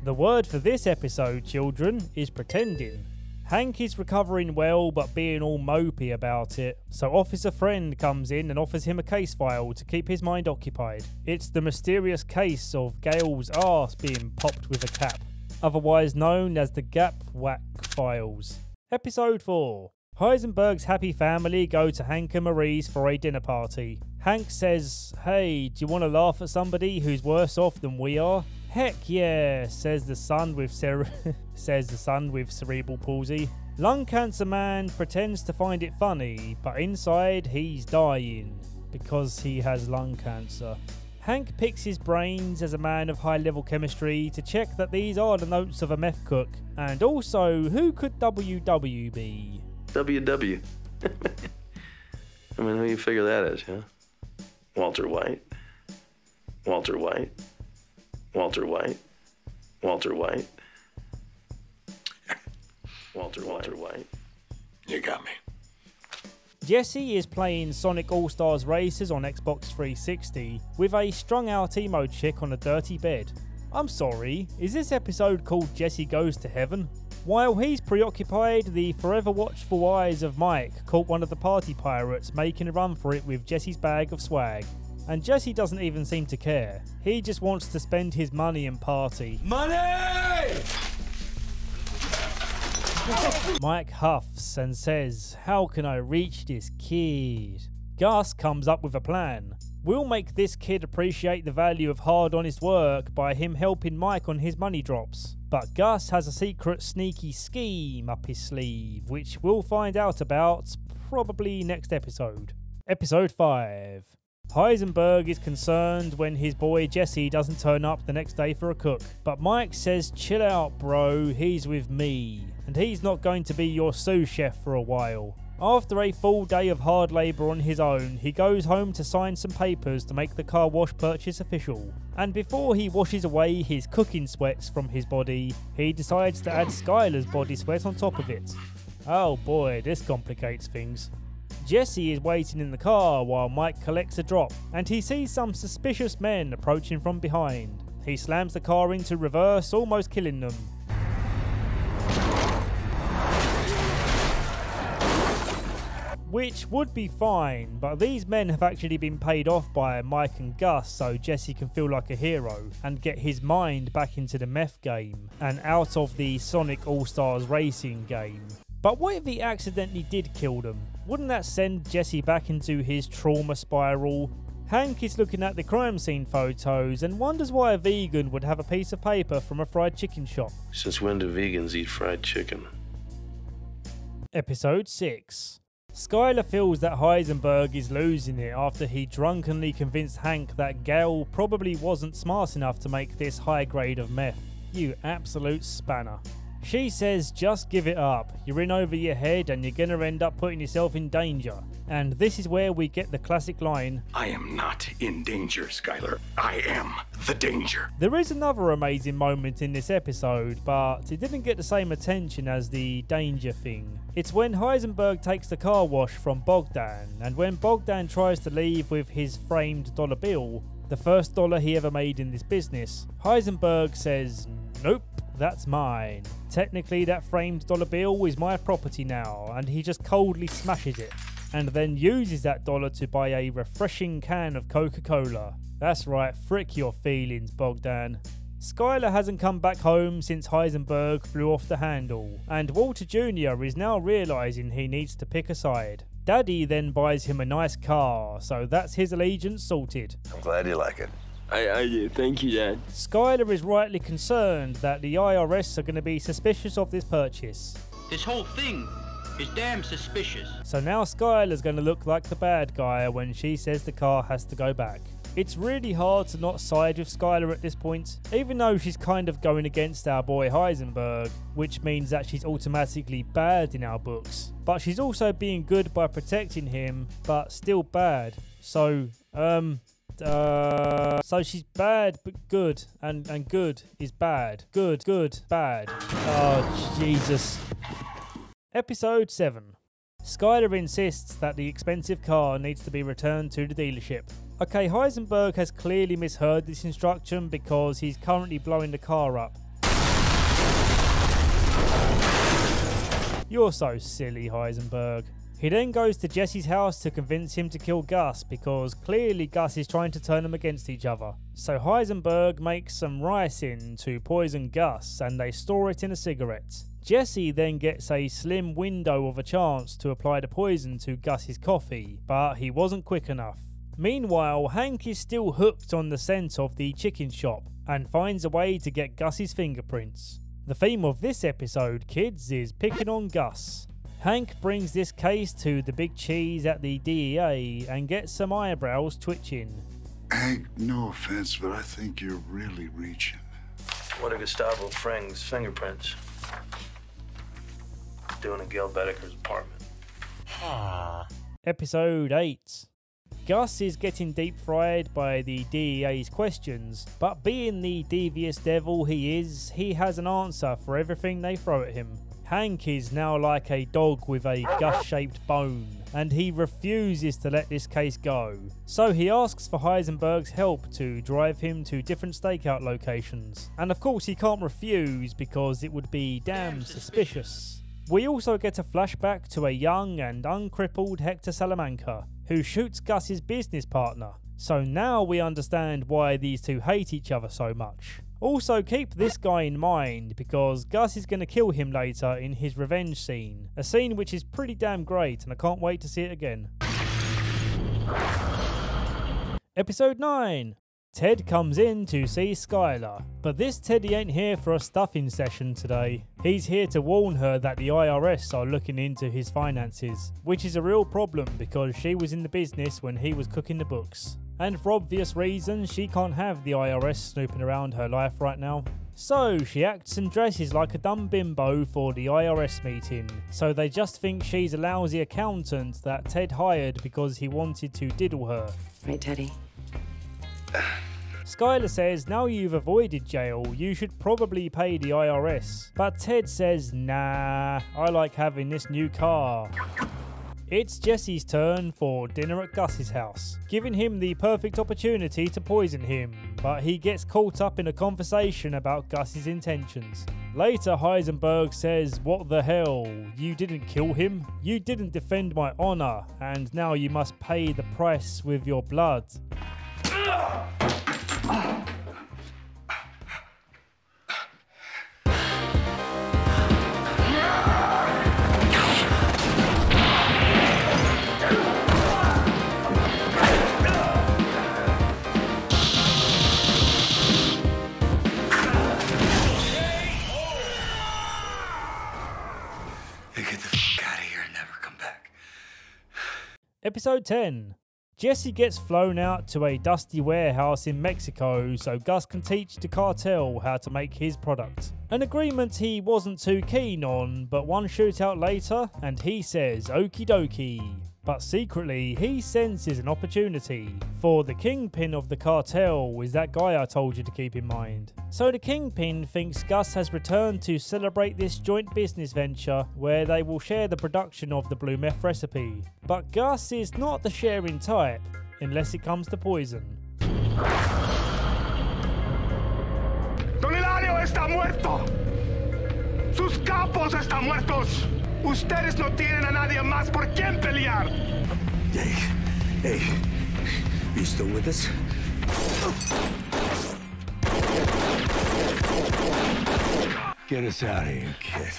The word for this episode, children, is pretending. Hank is recovering well, but being all mopey about it, so Officer Friend comes in and offers him a case file to keep his mind occupied. It's the mysterious case of Gail's arse being popped with a cap, otherwise known as the Gap Whack Files. Episode 4. Heisenberg's happy family go to Hank and Marie's for a dinner party. Hank says, "Hey, do you want to laugh at somebody who's worse off than we are?" "Heck yeah," says the son with cerebral palsy. Lung cancer man pretends to find it funny, but inside he's dying because he has lung cancer. Hank picks his brains as a man of high-level chemistry to check that these are the notes of a meth cook. And also, who could WW be? WW. Who you figure that is, huh? Walter White. Walter White. Walter White. Walter White. Walter White. You got me. Jesse is playing Sonic All-Stars Racers on Xbox 360 with a strung-out emo chick on a dirty bed. I'm sorry, is this episode called Jesse Goes to Heaven? While he's preoccupied, the forever watchful eyes of Mike caught one of the party pirates making a run for it with Jesse's bag of swag. And Jesse doesn't even seem to care. He just wants to spend his money and party. Money! Mike huffs and says, "How can I reach this kid?" Gus comes up with a plan. We'll make this kid appreciate the value of hard, honest work by him helping Mike on his money drops. But Gus has a secret, sneaky scheme up his sleeve, which we'll find out about probably next episode. Episode 5. Heisenberg is concerned when his boy Jesse doesn't turn up the next day for a cook. But Mike says, "Chill out, bro, he's with me. And he's not going to be your sous chef for a while." After a full day of hard labour on his own, he goes home to sign some papers to make the car wash purchase official. And before he washes away his cooking sweats from his body, he decides to add Skylar's body sweat on top of it. Oh boy, this complicates things. Jesse is waiting in the car while Mike collects a drop, and he sees some suspicious men approaching from behind. He slams the car into reverse, almost killing them. Which would be fine, but these men have actually been paid off by Mike and Gus so Jesse can feel like a hero and get his mind back into the meth game and out of the Sonic All-Stars racing game. But what if he accidentally did kill them? Wouldn't that send Jesse back into his trauma spiral? Hank is looking at the crime scene photos and wonders why a vegan would have a piece of paper from a fried chicken shop. Since when do vegans eat fried chicken? Episode 6. Skyler feels that Heisenberg is losing it after he drunkenly convinced Hank that Gail probably wasn't smart enough to make this high grade of meth. You absolute spanner. She says just give it up, you're in over your head and you're gonna end up putting yourself in danger. And this is where we get the classic line, I am not in danger, Skyler. I am the danger. There is another amazing moment in this episode, but it didn't get the same attention as the danger thing. It's when Heisenberg takes the car wash from Bogdan, and when Bogdan tries to leave with his framed dollar bill, the first dollar he ever made in this business, Heisenberg says, nope, that's mine. Technically that framed dollar bill is my property now, and he just coldly smashes it, and then uses that dollar to buy a refreshing can of Coca-Cola. That's right, frick your feelings, Bogdan. Skyler hasn't come back home since Heisenberg flew off the handle, and Walter Jr. is now realising he needs to pick a side. Daddy then buys him a nice car, so that's his allegiance sorted. I'm glad you like it. I do, thank you, Dad. Skyler is rightly concerned that the IRS are going to be suspicious of this purchase. This whole thing is damn suspicious. So now Skyler's going to look like the bad guy when she says the car has to go back. It's really hard to not side with Skyler at this point, even though she's kind of going against our boy Heisenberg, which means that she's automatically bad in our books. But she's also being good by protecting him, but still bad. So she's bad but good, and good is bad. Good, bad. Oh, Jesus. Episode 7. Skyler insists that the expensive car needs to be returned to the dealership. Okay, Heisenberg has clearly misheard this instruction because he's currently blowing the car up. You're so silly, Heisenberg. He then goes to Jesse's house to convince him to kill Gus because clearly Gus is trying to turn them against each other. So Heisenberg makes some ricin to poison Gus and they store it in a cigarette. Jesse then gets a slim window of a chance to apply the poison to Gus's coffee, but he wasn't quick enough. Meanwhile, Hank is still hooked on the scent of the chicken shop and finds a way to get Gus's fingerprints. The theme of this episode, kids, is picking on Gus. Hank brings this case to the big cheese at the DEA and gets some eyebrows twitching. Hank, no offense, but I think you're really reaching. What are Gustavo Fring's fingerprints? Doing in Gail Bedeker's apartment. Episode 8. Gus is getting deep fried by the DEA's questions, but being the devious devil he is, he has an answer for everything they throw at him. Hank is now like a dog with a Gus-shaped bone, and he refuses to let this case go. So he asks for Heisenberg's help to drive him to different stakeout locations. And of course he can't refuse because it would be damn suspicious. We also get a flashback to a young and uncrippled Hector Salamanca, who shoots Gus's business partner. So now we understand why these two hate each other so much. Also keep this guy in mind because Gus is going to kill him later in his revenge scene. A scene which is pretty damn great and I can't wait to see it again. Episode 9. Ted comes in to see Skyler, but this Teddy ain't here for a stuffing session today. He's here to warn her that the IRS are looking into his finances, which is a real problem because she was in the business when he was cooking the books. And for obvious reasons, she can't have the IRS snooping around her life right now. So she acts and dresses like a dumb bimbo for the IRS meeting, so they just think she's a lousy accountant that Ted hired because he wanted to diddle her. Right, Teddy? Skyler says now you've avoided jail, you should probably pay the IRS. But Ted says, nah, I like having this new car. It's Jesse's turn for dinner at Gus's house, giving him the perfect opportunity to poison him, but he gets caught up in a conversation about Gus's intentions. Later, Heisenberg says, "What the hell? You didn't kill him? You didn't defend my honor, and now you must pay the price with your blood." Episode 10. Jesse gets flown out to a dusty warehouse in Mexico so Gus can teach the cartel how to make his product. An agreement he wasn't too keen on, but one shootout later and he says okie dokie. But secretly he senses an opportunity, for the kingpin of the cartel is that guy I told you to keep in mind. So the kingpin thinks Gus has returned to celebrate this joint business venture where they will share the production of the blue meth recipe. But Gus is not the sharing type, unless it comes to poison. Don Hilario está muerto. Sus capos están muertos. Ustedes no tienen a nadie más por quien pelear. Hey, you still with us? Get us out of here, kid.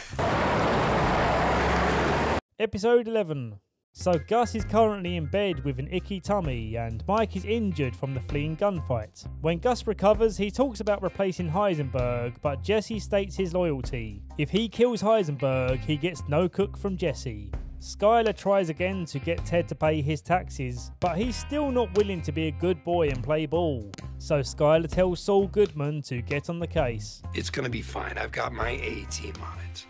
Episode 11. So Gus is currently in bed with an icky tummy and Mike is injured from the fleeing gunfight. When Gus recovers, he talks about replacing Heisenberg, but Jesse states his loyalty. If he kills Heisenberg, he gets no cook from Jesse. Skyler tries again to get Ted to pay his taxes, but he's still not willing to be a good boy and play ball. So Skyler tells Saul Goodman to get on the case. It's gonna be fine. I've got my A-team on it.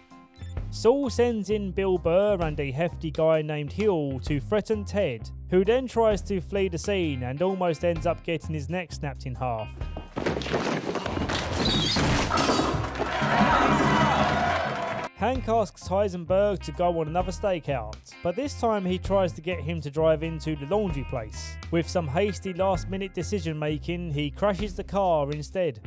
Saul sends in Bill Burr and a hefty guy named Hill to threaten Ted, who then tries to flee the scene and almost ends up getting his neck snapped in half. Hank asks Heisenberg to go on another stakeout, but this time he tries to get him to drive into the laundry place. With some hasty last-minute decision making, he crashes the car instead.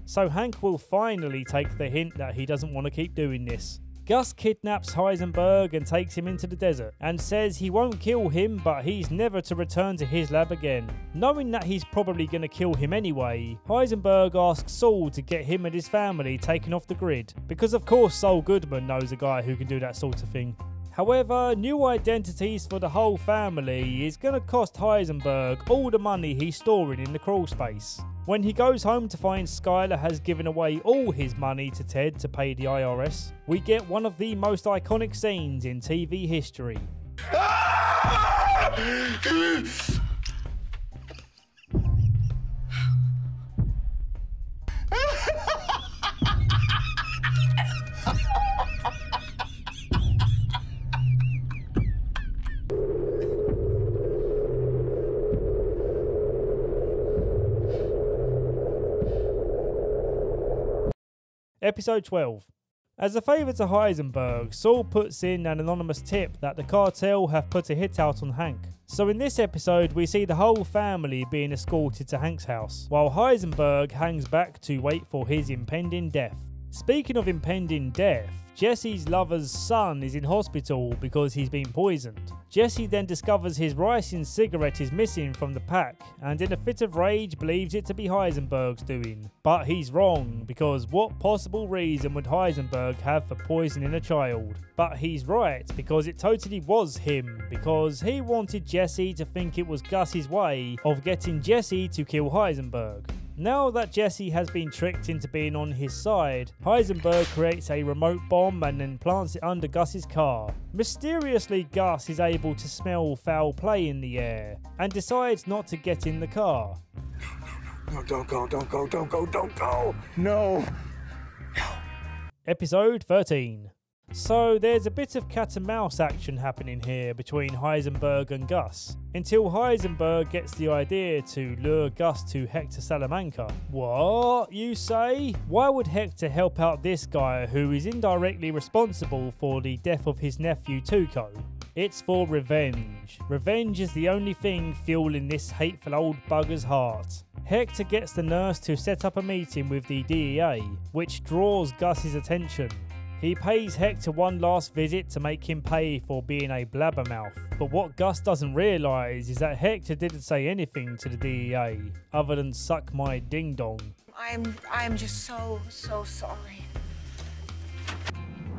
So Hank will finally take the hint that he doesn't want to keep doing this. Gus kidnaps Heisenberg and takes him into the desert and says he won't kill him, but he's never to return to his lab again. Knowing that he's probably going to kill him anyway, Heisenberg asks Saul to get him and his family taken off the grid, because of course Saul Goodman knows a guy who can do that sort of thing. However, new identities for the whole family is going to cost Heisenberg all the money he's storing in the crawl space. When he goes home to find Skyler has given away all his money to Ted to pay the IRS, we get one of the most iconic scenes in TV history. Episode 12. As a favour to Heisenberg, Saul puts in an anonymous tip that the cartel have put a hit out on Hank. So in this episode we see the whole family being escorted to Hank's house, while Heisenberg hangs back to wait for his impending death. Speaking of impending death, Jesse's lover's son is in hospital because he's been poisoned. Jesse then discovers his ricin cigarette is missing from the pack and in a fit of rage believes it to be Heisenberg's doing. But he's wrong, because what possible reason would Heisenberg have for poisoning a child? But he's right, because it totally was him, because he wanted Jesse to think it was Gus's way of getting Jesse to kill Heisenberg. Now that Jesse has been tricked into being on his side, Heisenberg creates a remote bomb and then plants it under Gus's car. Mysteriously, Gus is able to smell foul play in the air and decides not to get in the car. No, don't go. No. Episode 13. So there's a bit of cat and mouse action happening here between Heisenberg and Gus, until Heisenberg gets the idea to lure Gus to Hector Salamanca. What, you say? Why would Hector help out this guy who is indirectly responsible for the death of his nephew Tuco? It's for revenge. Revenge is the only thing fueling this hateful old bugger's heart. Hector gets the nurse to set up a meeting with the DEA, which draws Gus's attention. He pays Hector one last visit to make him pay for being a blabbermouth. But what Gus doesn't realise is that Hector didn't say anything to the DEA, other than suck my ding-dong. I'm just so sorry.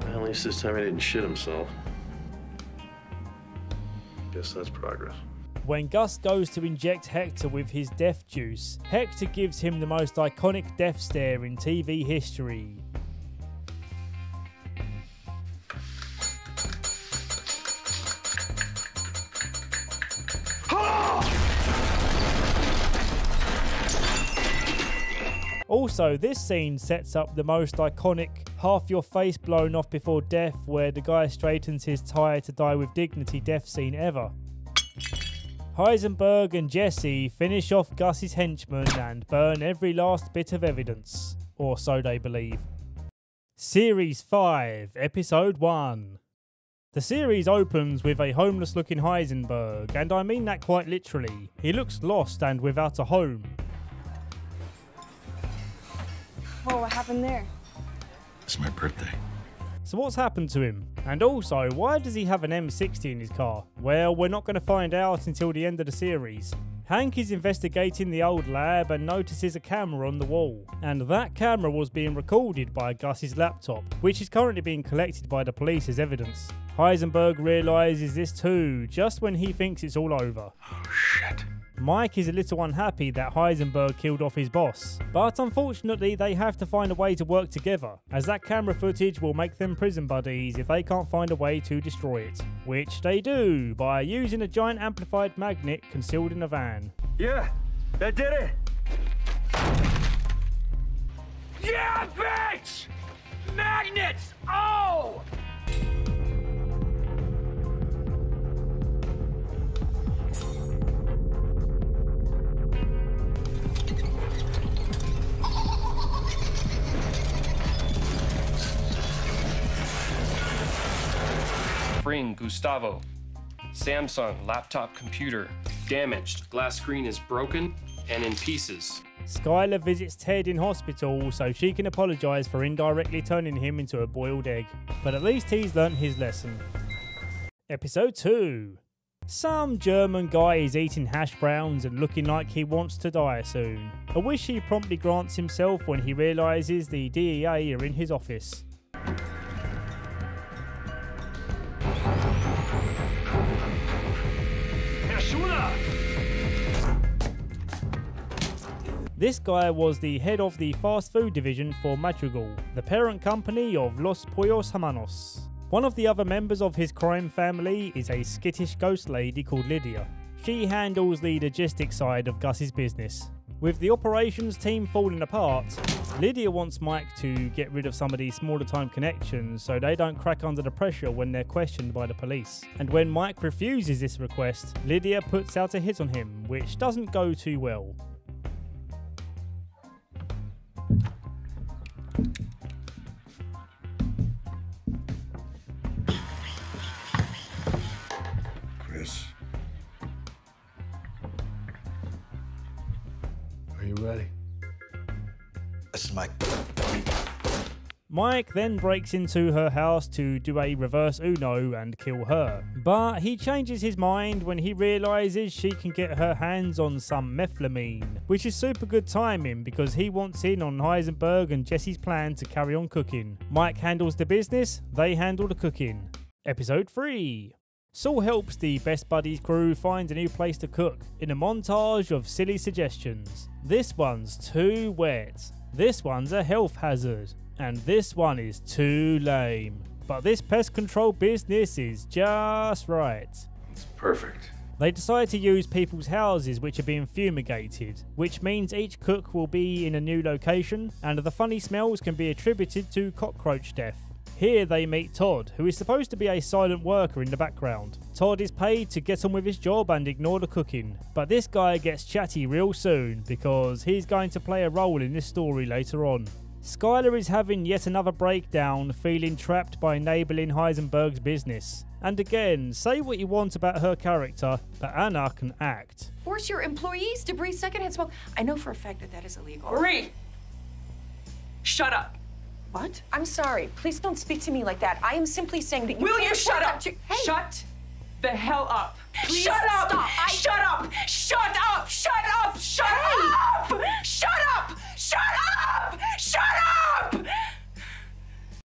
Well, at least this time he didn't shit himself. Guess that's progress. When Gus goes to inject Hector with his death juice, Hector gives him the most iconic death stare in TV history. Also, this scene sets up the most iconic half your face blown off before death where the guy straightens his tie to die with dignity death scene ever. Heisenberg and Jesse finish off Gus's henchmen and burn every last bit of evidence, or so they believe. Series 5, Episode 1. The series opens with a homeless looking Heisenberg, and I mean that quite literally. He looks lost and without a home. Whoa, what happened there? It's my birthday. So what's happened to him? And also, why does he have an M60 in his car? Well, we're not going to find out until the end of the series. Hank is investigating the old lab and notices a camera on the wall. And that camera was being recorded by Gus's laptop, which is currently being collected by the police as evidence. Heisenberg realises this too, just when he thinks it's all over. Oh shit. Mike is a little unhappy that Heisenberg killed off his boss, but unfortunately they have to find a way to work together, as that camera footage will make them prison buddies if they can't find a way to destroy it. Which they do, by using a giant amplified magnet concealed in a van. Yeah, that did it! Yeah, bitch! Magnets! Oh! Spring, Gustavo. Samsung laptop computer. Damaged. Glass screen is broken and in pieces. Skylar visits Ted in hospital so she can apologise for indirectly turning him into a boiled egg. But at least he's learnt his lesson. Episode 2. Some German guy is eating hash browns and looking like he wants to die soon. A wish he promptly grants himself when he realises the DEA are in his office. This guy was the head of the fast food division for Madrigal, the parent company of Los Pollos Hermanos. One of the other members of his crime family is a skittish ghost lady called Lydia. She handles the logistics side of Gus's business. With the operations team falling apart, Lydia wants Mike to get rid of some of these smaller time connections so they don't crack under the pressure when they're questioned by the police. And when Mike refuses this request, Lydia puts out a hit on him, which doesn't go too well. Chris, are you ready? This is Mike. Mike then breaks into her house to do a reverse Uno and kill her. But he changes his mind when he realises she can get her hands on some methylamine, which is super good timing because he wants in on Heisenberg and Jesse's plan to carry on cooking. Mike handles the business, they handle the cooking. Episode 3. Saul helps the Best Buddies crew find a new place to cook in a montage of silly suggestions. This one's too wet. This one's a health hazard. And this one is too lame. But this pest control business is just right. It's perfect. They decide to use people's houses which are being fumigated, which means each cook will be in a new location, and the funny smells can be attributed to cockroach death. Here they meet Todd, who is supposed to be a silent worker in the background. Todd is paid to get on with his job and ignore the cooking, but this guy gets chatty real soon because he's going to play a role in this story later on. Skylar is having yet another breakdown, feeling trapped by enabling Heisenberg's business. And again, say what you want about her character, but Anna can act. Force your employees to breathe secondhand smoke. I know for a fact that that is illegal. Marie! Shut up. What? I'm sorry. Please don't speak to me like that. I am simply saying that you Will can't you shut up? Hey. Shut the hell up. Please shut up! stop. Shut up! Shut up! Shut up! Shut up! Shut up! Shut up! Shut up!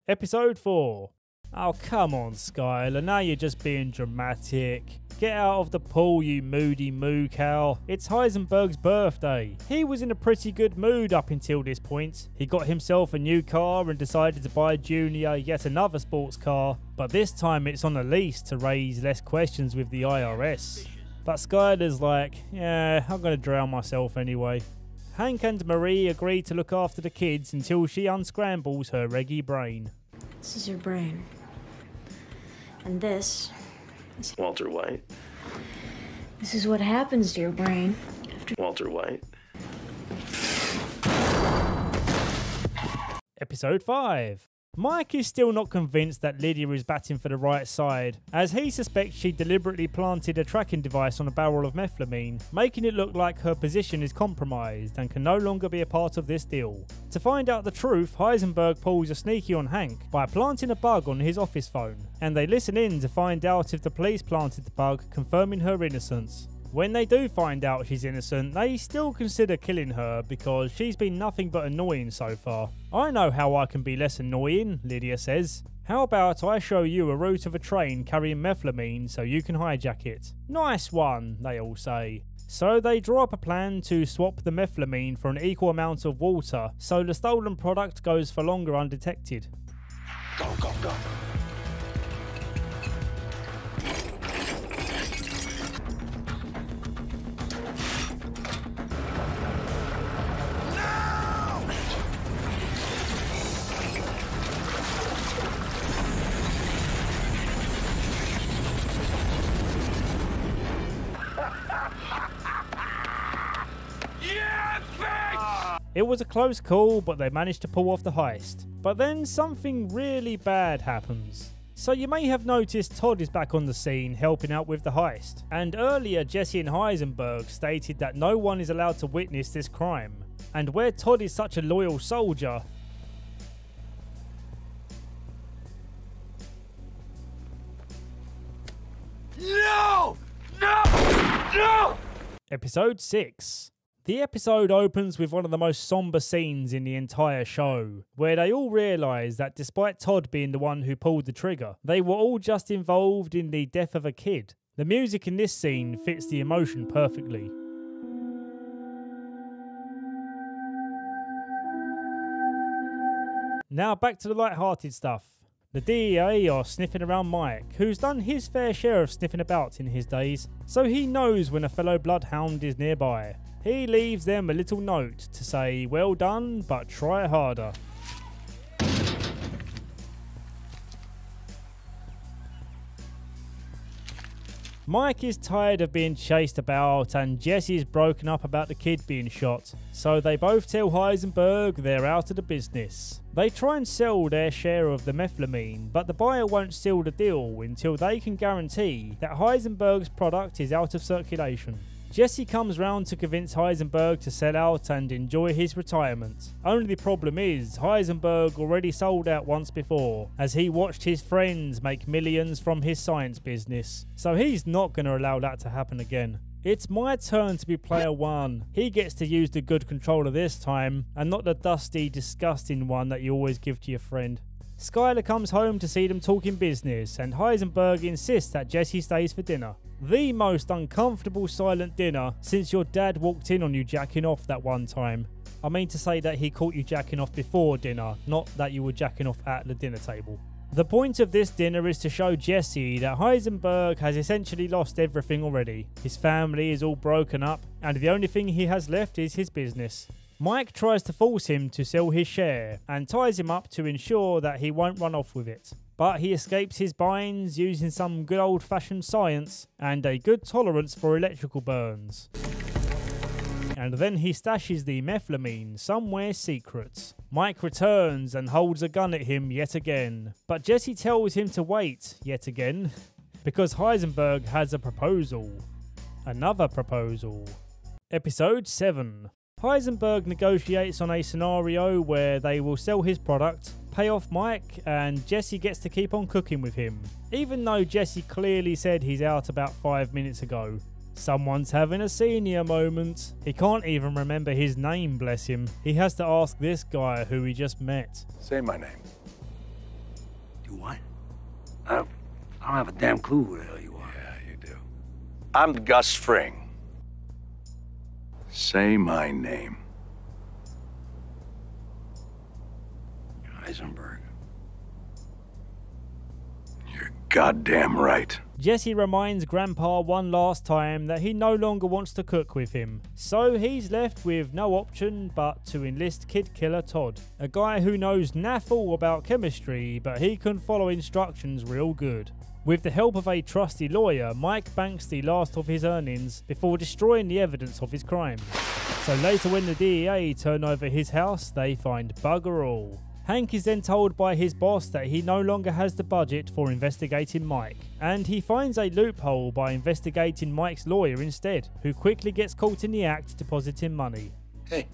Episode 4. Oh, come on, Skylar, now you're just being dramatic. Get out of the pool, you moody moo cow. It's Heisenberg's birthday. He was in a pretty good mood up until this point. He got himself a new car and decided to buy Junior yet another sports car, but this time it's on a lease to raise less questions with the IRS. But Skylar's like, yeah, I'm gonna drown myself anyway. Hank and Marie agree to look after the kids until she unscrambles her reggy brain. This is your brain. And this is Walter White. This is what happens to your brain after Walter White. Episode 5. Mike is still not convinced that Lydia is batting for the right side, as he suspects she deliberately planted a tracking device on a barrel of methylamine, making it look like her position is compromised and can no longer be a part of this deal. To find out the truth, Heisenberg pulls a sneaky on Hank by planting a bug on his office phone, and they listen in to find out if the police planted the bug, confirming her innocence. When they do find out she's innocent, they still consider killing her because she's been nothing but annoying so far. I know how I can be less annoying, Lydia says. How about I show you a route of a train carrying methylamine so you can hijack it? Nice one, they all say. So they draw up a plan to swap the methylamine for an equal amount of water so the stolen product goes for longer undetected. Go, go, go. It was a close call, but they managed to pull off the heist. But then something really bad happens. So you may have noticed Todd is back on the scene helping out with the heist. And earlier Jesse and Heisenberg stated that no one is allowed to witness this crime. And where Todd is such a loyal soldier, No! No! No! Episode 6. The episode opens with one of the most somber scenes in the entire show, where they all realise that despite Todd being the one who pulled the trigger, they were all just involved in the death of a kid. The music in this scene fits the emotion perfectly. Now back to the light-hearted stuff. The DEA are sniffing around Mike, who's done his fair share of sniffing about in his days, so he knows when a fellow bloodhound is nearby. He leaves them a little note to say, well done, but try harder. Mike is tired of being chased about and Jesse's broken up about the kid being shot, so they both tell Heisenberg they're out of the business. They try and sell their share of the methylamine, but the buyer won't seal the deal until they can guarantee that Heisenberg's product is out of circulation. Jesse comes round to convince Heisenberg to sell out and enjoy his retirement. Only the problem is, Heisenberg already sold out once before, as he watched his friends make millions from his science business. So he's not going to allow that to happen again. It's my turn to be player 1. He gets to use the good controller this time, and not the dusty, disgusting one that you always give to your friend. Skylar comes home to see them talking business, and Heisenberg insists that Jesse stays for dinner. The most uncomfortable silent dinner since your dad walked in on you jacking off that one time. I mean to say that he caught you jacking off before dinner, not that you were jacking off at the dinner table. The point of this dinner is to show Jesse that Heisenberg has essentially lost everything already. His family is all broken up, and the only thing he has left is his business. Mike tries to force him to sell his share and ties him up to ensure that he won't run off with it. But he escapes his binds using some good old-fashioned science and a good tolerance for electrical burns. And then he stashes the methylamine somewhere secret. Mike returns and holds a gun at him yet again, but Jesse tells him to wait yet again because Heisenberg has a proposal. Another proposal. Episode 7. Heisenberg negotiates on a scenario where they will sell his product, pay off Mike, and Jesse gets to keep on cooking with him, even though Jesse clearly said he's out about 5 minutes ago. Someone's having a senior moment. He can't even remember his name, bless him. He has to ask this guy who he just met. Say my name. You what? I don't have a damn clue who the hell you are. Yeah, you do. I'm Gus Fring. Say my name. Heisenberg. You're goddamn right. Jesse reminds Grandpa one last time that he no longer wants to cook with him, so he's left with no option but to enlist Kid Killer Todd, a guy who knows naff all about chemistry, but he can follow instructions real good. With the help of a trusty lawyer, Mike banks the last of his earnings before destroying the evidence of his crimes. So later when the DEA turn over his house, they find bugger all. Hank is then told by his boss that he no longer has the budget for investigating Mike, and he finds a loophole by investigating Mike's lawyer instead, who quickly gets caught in the act depositing money. Hey.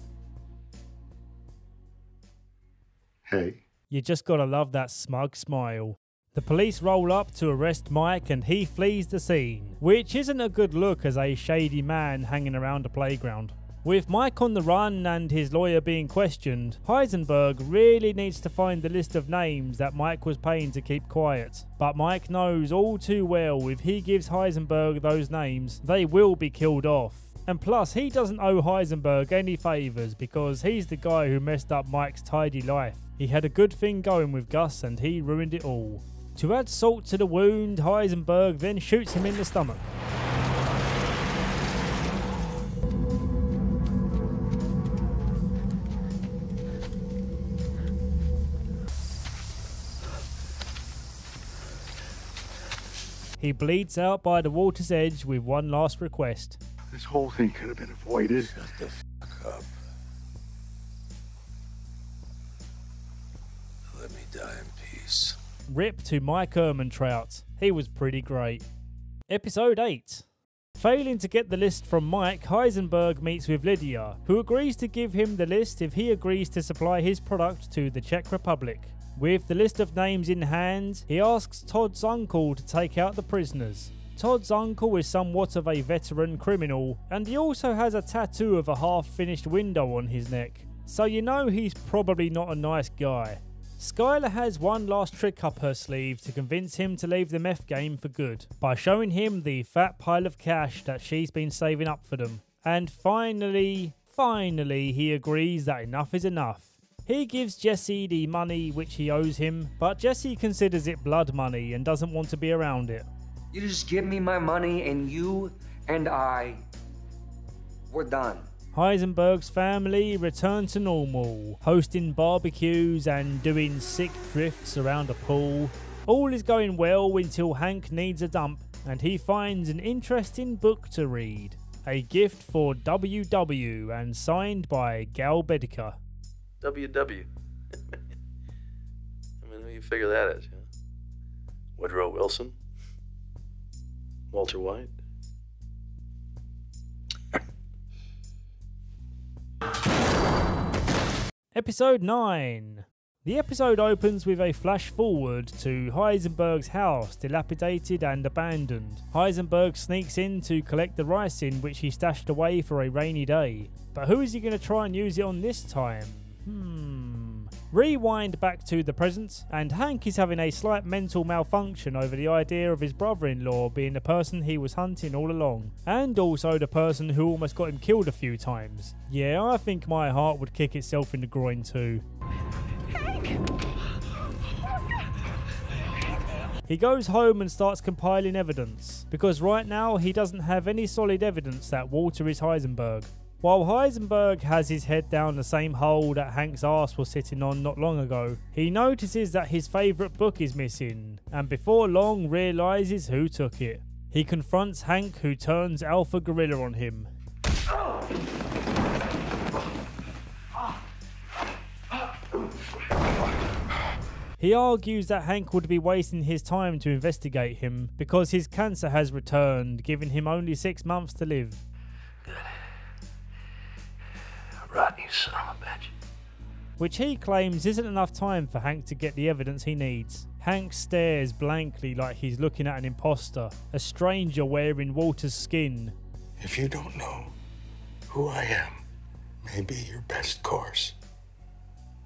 You just gotta love that smug smile. The police roll up to arrest Mike and he flees the scene, which isn't a good look as a shady man hanging around a playground. With Mike on the run and his lawyer being questioned, Heisenberg really needs to find the list of names that Mike was paying to keep quiet. But Mike knows all too well if he gives Heisenberg those names, they will be killed off. And plus, he doesn't owe Heisenberg any favours because he's the guy who messed up Mike's tidy life. He had a good thing going with Gus and he ruined it all. To add salt to the wound, Heisenberg then shoots him in the stomach. He bleeds out by the water's edge with one last request. This whole thing could have been avoided. Shut the fuck up. Let me die in peace. Rip to Mike Ehrmantraut. He was pretty great. Episode 8. Failing to get the list from Mike, Heisenberg meets with Lydia, who agrees to give him the list if he agrees to supply his product to the Czech Republic. With the list of names in hand, he asks Todd's uncle to take out the prisoners. Todd's uncle is somewhat of a veteran criminal, and he also has a tattoo of a half-finished window on his neck, so you know he's probably not a nice guy. Skylar has one last trick up her sleeve to convince him to leave the meth game for good, by showing him the fat pile of cash that she's been saving up for them. And finally, he agrees that enough is enough. He gives Jesse the money which he owes him, but Jesse considers it blood money and doesn't want to be around it. You just give me my money and you and we're done. Heisenberg's family return to normal, hosting barbecues and doing sick drifts around a pool. All is going well until Hank needs a dump and he finds an interesting book to read. A gift for WW and signed by Gal Bedica. WW. I mean, who you figure that is, yeah? Woodrow Wilson? Walter White? Episode 9. The episode opens with a flash forward to Heisenberg's house, dilapidated and abandoned. Heisenberg sneaks in to collect the ricin which he stashed away for a rainy day. But who is he going to try and use it on this time? Rewind back to the present, and Hank is having a slight mental malfunction over the idea of his brother-in-law being the person he was hunting all along, and also the person who almost got him killed a few times. Yeah, I think my heart would kick itself in the groin too. Hank! He goes home and starts compiling evidence, because right now he doesn't have any solid evidence that Walter is Heisenberg. While Heisenberg has his head down the same hole that Hank's arse was sitting on not long ago, he notices that his favourite book is missing, and before long realises who took it. He confronts Hank, who turns Alpha Gorilla on him. He argues that Hank would be wasting his time to investigate him because his cancer has returned, giving him only 6 months to live. Rotten, you son of a bitch. Which he claims isn't enough time for Hank to get the evidence he needs. Hank stares blankly like he's looking at an imposter, a stranger wearing Walter's skin. If you don't know who I am, maybe your best course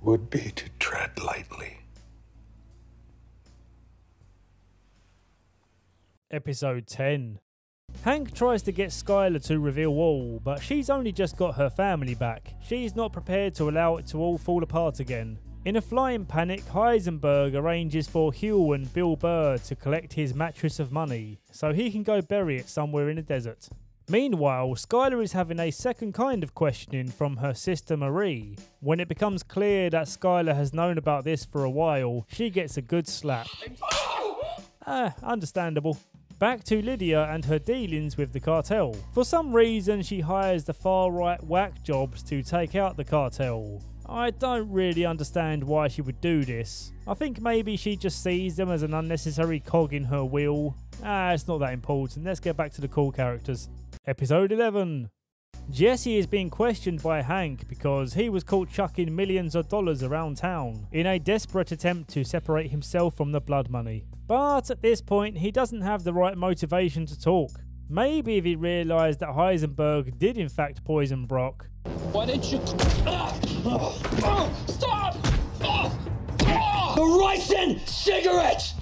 would be to tread lightly. Episode 10. Hank tries to get Skylar to reveal all, but she's only just got her family back. She's not prepared to allow it to all fall apart again. In a flying panic, Heisenberg arranges for Hugh and Bill Burr to collect his mattress of money, so he can go bury it somewhere in the desert. Meanwhile, Skylar is having a second kind of questioning from her sister Marie. When it becomes clear that Skylar has known about this for a while, she gets a good slap. Understandable. Back to Lydia and her dealings with the cartel. For some reason, she hires the far-right whack jobs to take out the cartel. I don't really understand why she would do this. I think maybe she just sees them as an unnecessary cog in her wheel. It's not that important. Let's get back to the cool characters. Episode 11. Jesse is being questioned by Hank because he was caught chucking millions of dollars around town in a desperate attempt to separate himself from the blood money. But at this point, he doesn't have the right motivation to talk. Maybe if he realised that Heisenberg did in fact poison Brock. Why didn't you... Stop! Horizon cigarettes!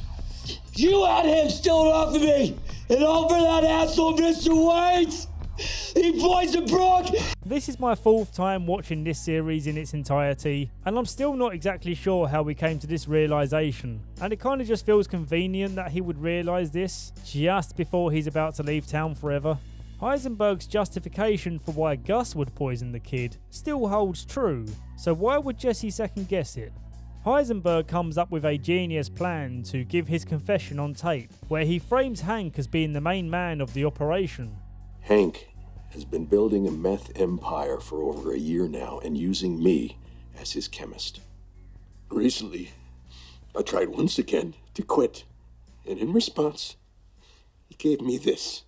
You had him still off of me! And over that asshole, Mr. Wade! He poisoned Brock! This is my 4th time watching this series in its entirety, and I'm still not exactly sure how we came to this realisation, and it kind of just feels convenient that he would realise this just before he's about to leave town forever. Heisenberg's justification for why Gus would poison the kid still holds true, so why would Jesse second guess it? Heisenberg comes up with a genius plan to give his confession on tape, where he frames Hank as being the main man of the operation. Hank has been building a meth empire for over a year now and using me as his chemist. Recently, I tried once again to quit, and in response, he gave me this.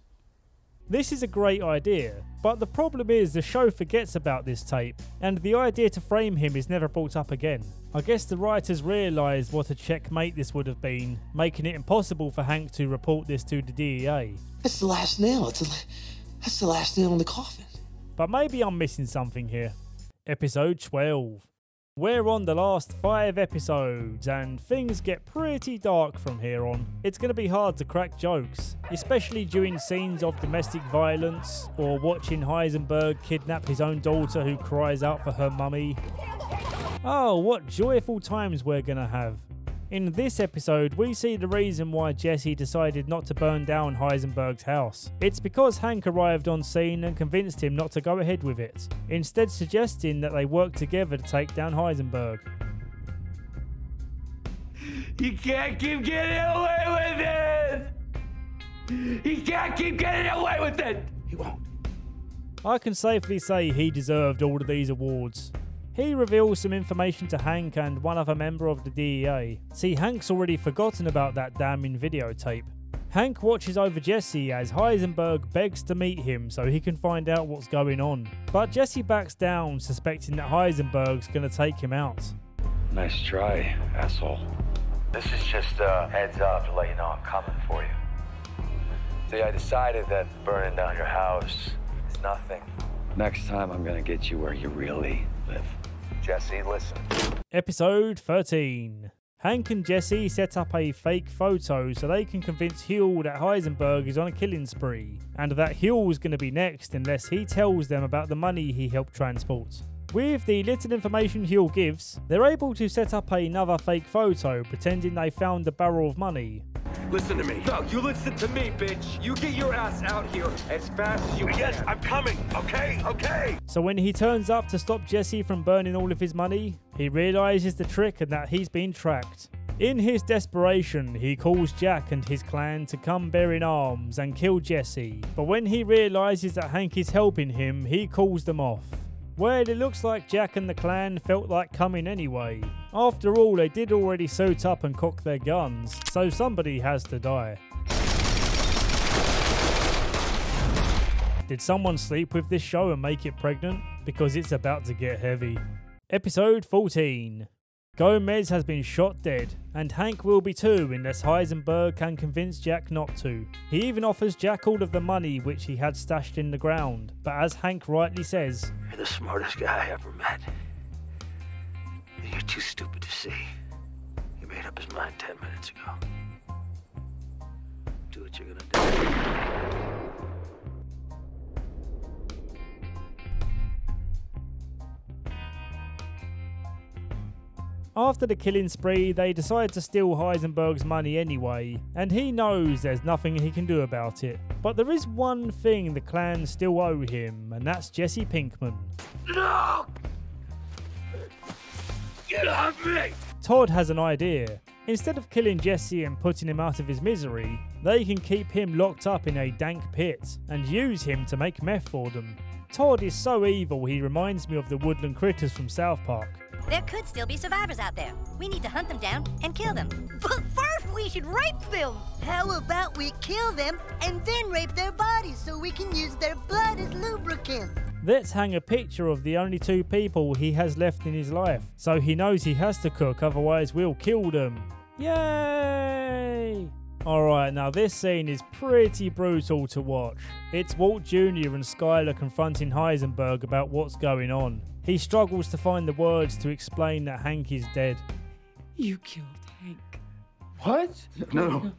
This is a great idea, but the problem is the show forgets about this tape, and the idea to frame him is never brought up again. I guess the writers realised what a checkmate this would have been, making it impossible for Hank to report this to the DEA. That's the last nail. That's the last nail in the coffin. But maybe I'm missing something here. Episode 12. We're on the last 5 episodes, and things get pretty dark from here on. It's going to be hard to crack jokes, especially during scenes of domestic violence, or watching Heisenberg kidnap his own daughter who cries out for her mummy. Oh, what joyful times we're going to have. In this episode, we see the reason why Jesse decided not to burn down Heisenberg's house. It's because Hank arrived on scene and convinced him not to go ahead with it, instead suggesting that they work together to take down Heisenberg. You can't keep getting away with it! He can't keep getting away with it! He won't. I can safely say he deserved all of these awards. He reveals some information to Hank and one other member of the DEA. See, Hank's already forgotten about that damning videotape. Hank watches over Jesse as Heisenberg begs to meet him so he can find out what's going on. But Jesse backs down, suspecting that Heisenberg's gonna take him out. Nice try, asshole. This is just a heads up to let you know I'm coming for you. See, I decided that burning down your house is nothing. Next time I'm gonna get you where you really live. Jesse, listen. Episode 13. Hank and Jesse set up a fake photo so they can convince Huell that Heisenberg is on a killing spree, and that Huell's going to be next unless he tells them about the money he helped transport. With the little information Huell gives, they're able to set up another fake photo pretending they found the barrel of money. Listen to me. No, you listen to me, bitch. You get your ass out here as fast as you can. Yes, I'm coming. Okay, okay. So when he turns up to stop Jesse from burning all of his money, he realizes the trick and that he's been tracked. In his desperation, he calls Jack and his clan to come bearing arms and kill Jesse. But when he realizes that Hank is helping him, he calls them off. Well, it looks like Jack and the clan felt like coming anyway. After all, they did already suit up and cock their guns, so somebody has to die. Did someone sleep with this show and make it pregnant? Because it's about to get heavy. Episode 14. Gomez has been shot dead, and Hank will be too unless Heisenberg can convince Jack not to. He even offers Jack all of the money which he had stashed in the ground, but as Hank rightly says, You're the smartest guy I ever met. And you're too stupid to see. He made up his mind 10 minutes ago. Do what you're gonna do. After the killing spree, they decide to steal Heisenberg's money anyway, and he knows there's nothing he can do about it. But there is one thing the clan still owe him, and that's Jesse Pinkman. No! Get off me! Todd has an idea. Instead of killing Jesse and putting him out of his misery, they can keep him locked up in a dank pit and use him to make meth for them. Todd is so evil he reminds me of the woodland critters from South Park. There could still be survivors out there. We need to hunt them down and kill them. But first we should rape them! How about we kill them and then rape their bodies so we can use their blood as lubricant? Let's hang a picture of the only two people he has left in his life, so he knows he has to cook, otherwise we'll kill them. Yay! Alright, now this scene is pretty brutal to watch. It's Walt Jr. and Skyler confronting Heisenberg about what's going on. He struggles to find the words to explain that Hank is dead. You killed Hank. What? No.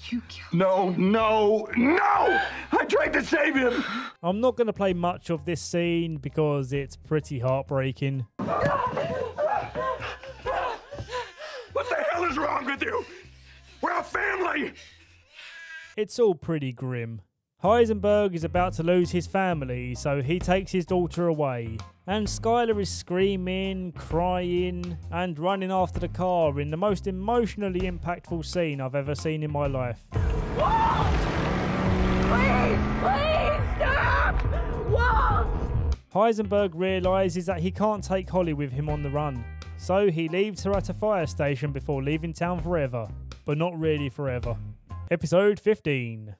You killed him. No! I tried to save him! I'm not going to play much of this scene because it's pretty heartbreaking. What the hell is wrong with you? We're a family! It's all pretty grim. Heisenberg is about to lose his family, so he takes his daughter away. And Skyler is screaming, crying, and running after the car in the most emotionally impactful scene I've ever seen in my life. Walt! Please, stop! Walt! Heisenberg realises that he can't take Holly with him on the run, so he leaves her at a fire station before leaving town forever. But not really forever. Episode 15.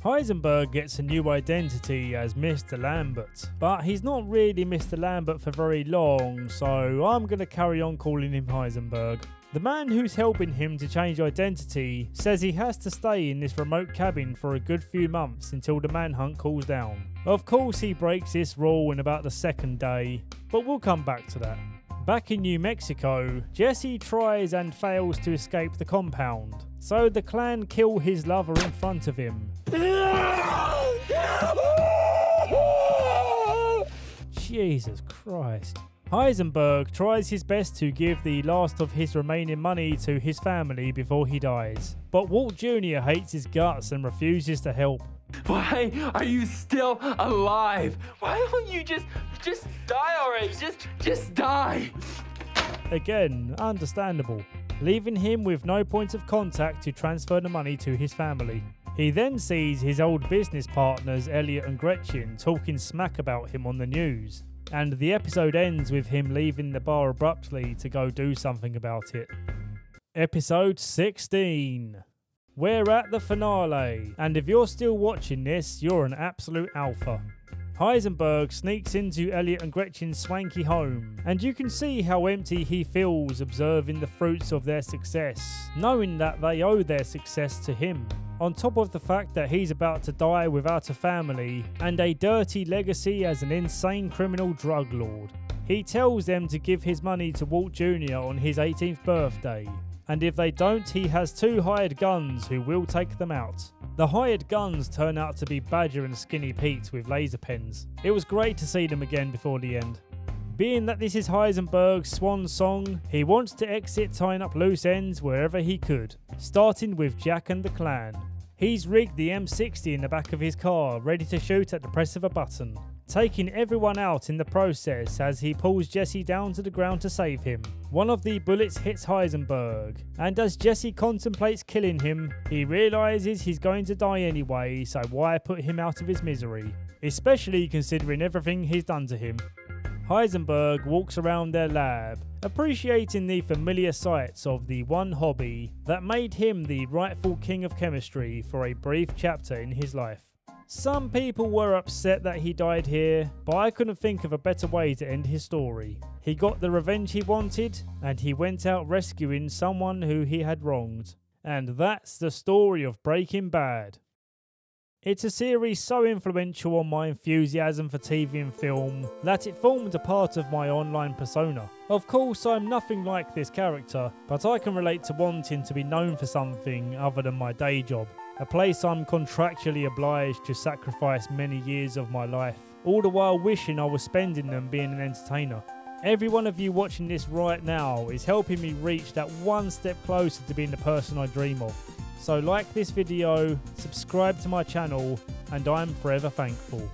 Heisenberg gets a new identity as Mr. Lambert, but he's not really Mr. Lambert for very long, so I'm going to carry on calling him Heisenberg. The man who's helping him to change identity says he has to stay in this remote cabin for a good few months until the manhunt cools down. Of course he breaks this rule in about the second day, but we'll come back to that. Back in New Mexico, Jesse tries and fails to escape the compound, so the clan kill his lover in front of him. Jesus Christ. Heisenberg tries his best to give the last of his remaining money to his family before he dies, but Walt Jr. hates his guts and refuses to help. Why are you still alive? Why don't you just die already? Just die. Again, understandable, leaving him with no point of contact to transfer the money to his family. He then sees his old business partners Elliot and Gretchen talking smack about him on the news, and the episode ends with him leaving the bar abruptly to go do something about it. Episode 16. We're at the finale, and if you're still watching this, you're an absolute alpha. Heisenberg sneaks into Elliot and Gretchen's swanky home, and you can see how empty he feels observing the fruits of their success, knowing that they owe their success to him. On top of the fact that he's about to die without a family and a dirty legacy as an insane criminal drug lord. He tells them to give his money to Walt Jr. on his 18th birthday, and if they don't, he has two hired guns who will take them out. The hired guns turn out to be Badger and Skinny Pete with laser pens. It was great to see them again before the end. Being that this is Heisenberg's swan song, he wants to exit tying up loose ends wherever he could, starting with Jack and the clan. He's rigged the M60 in the back of his car, ready to shoot at the press of a button, taking everyone out in the process as he pulls Jesse down to the ground to save him. One of the bullets hits Heisenberg, and as Jesse contemplates killing him, he realises he's going to die anyway, so why put him out of his misery, especially considering everything he's done to him. Heisenberg walks around their lab, appreciating the familiar sights of the one hobby that made him the rightful king of chemistry for a brief chapter in his life. Some people were upset that he died here, but I couldn't think of a better way to end his story. He got the revenge he wanted, and he went out rescuing someone who he had wronged. And that's the story of Breaking Bad. It's a series so influential on my enthusiasm for TV and film that it formed a part of my online persona. Of course, I'm nothing like this character, but I can relate to wanting to be known for something other than my day job, a place I'm contractually obliged to sacrifice many years of my life, all the while wishing I was spending them being an entertainer. Every one of you watching this right now is helping me reach that one step closer to being the person I dream of. So like this video, subscribe to my channel, and I'm forever thankful.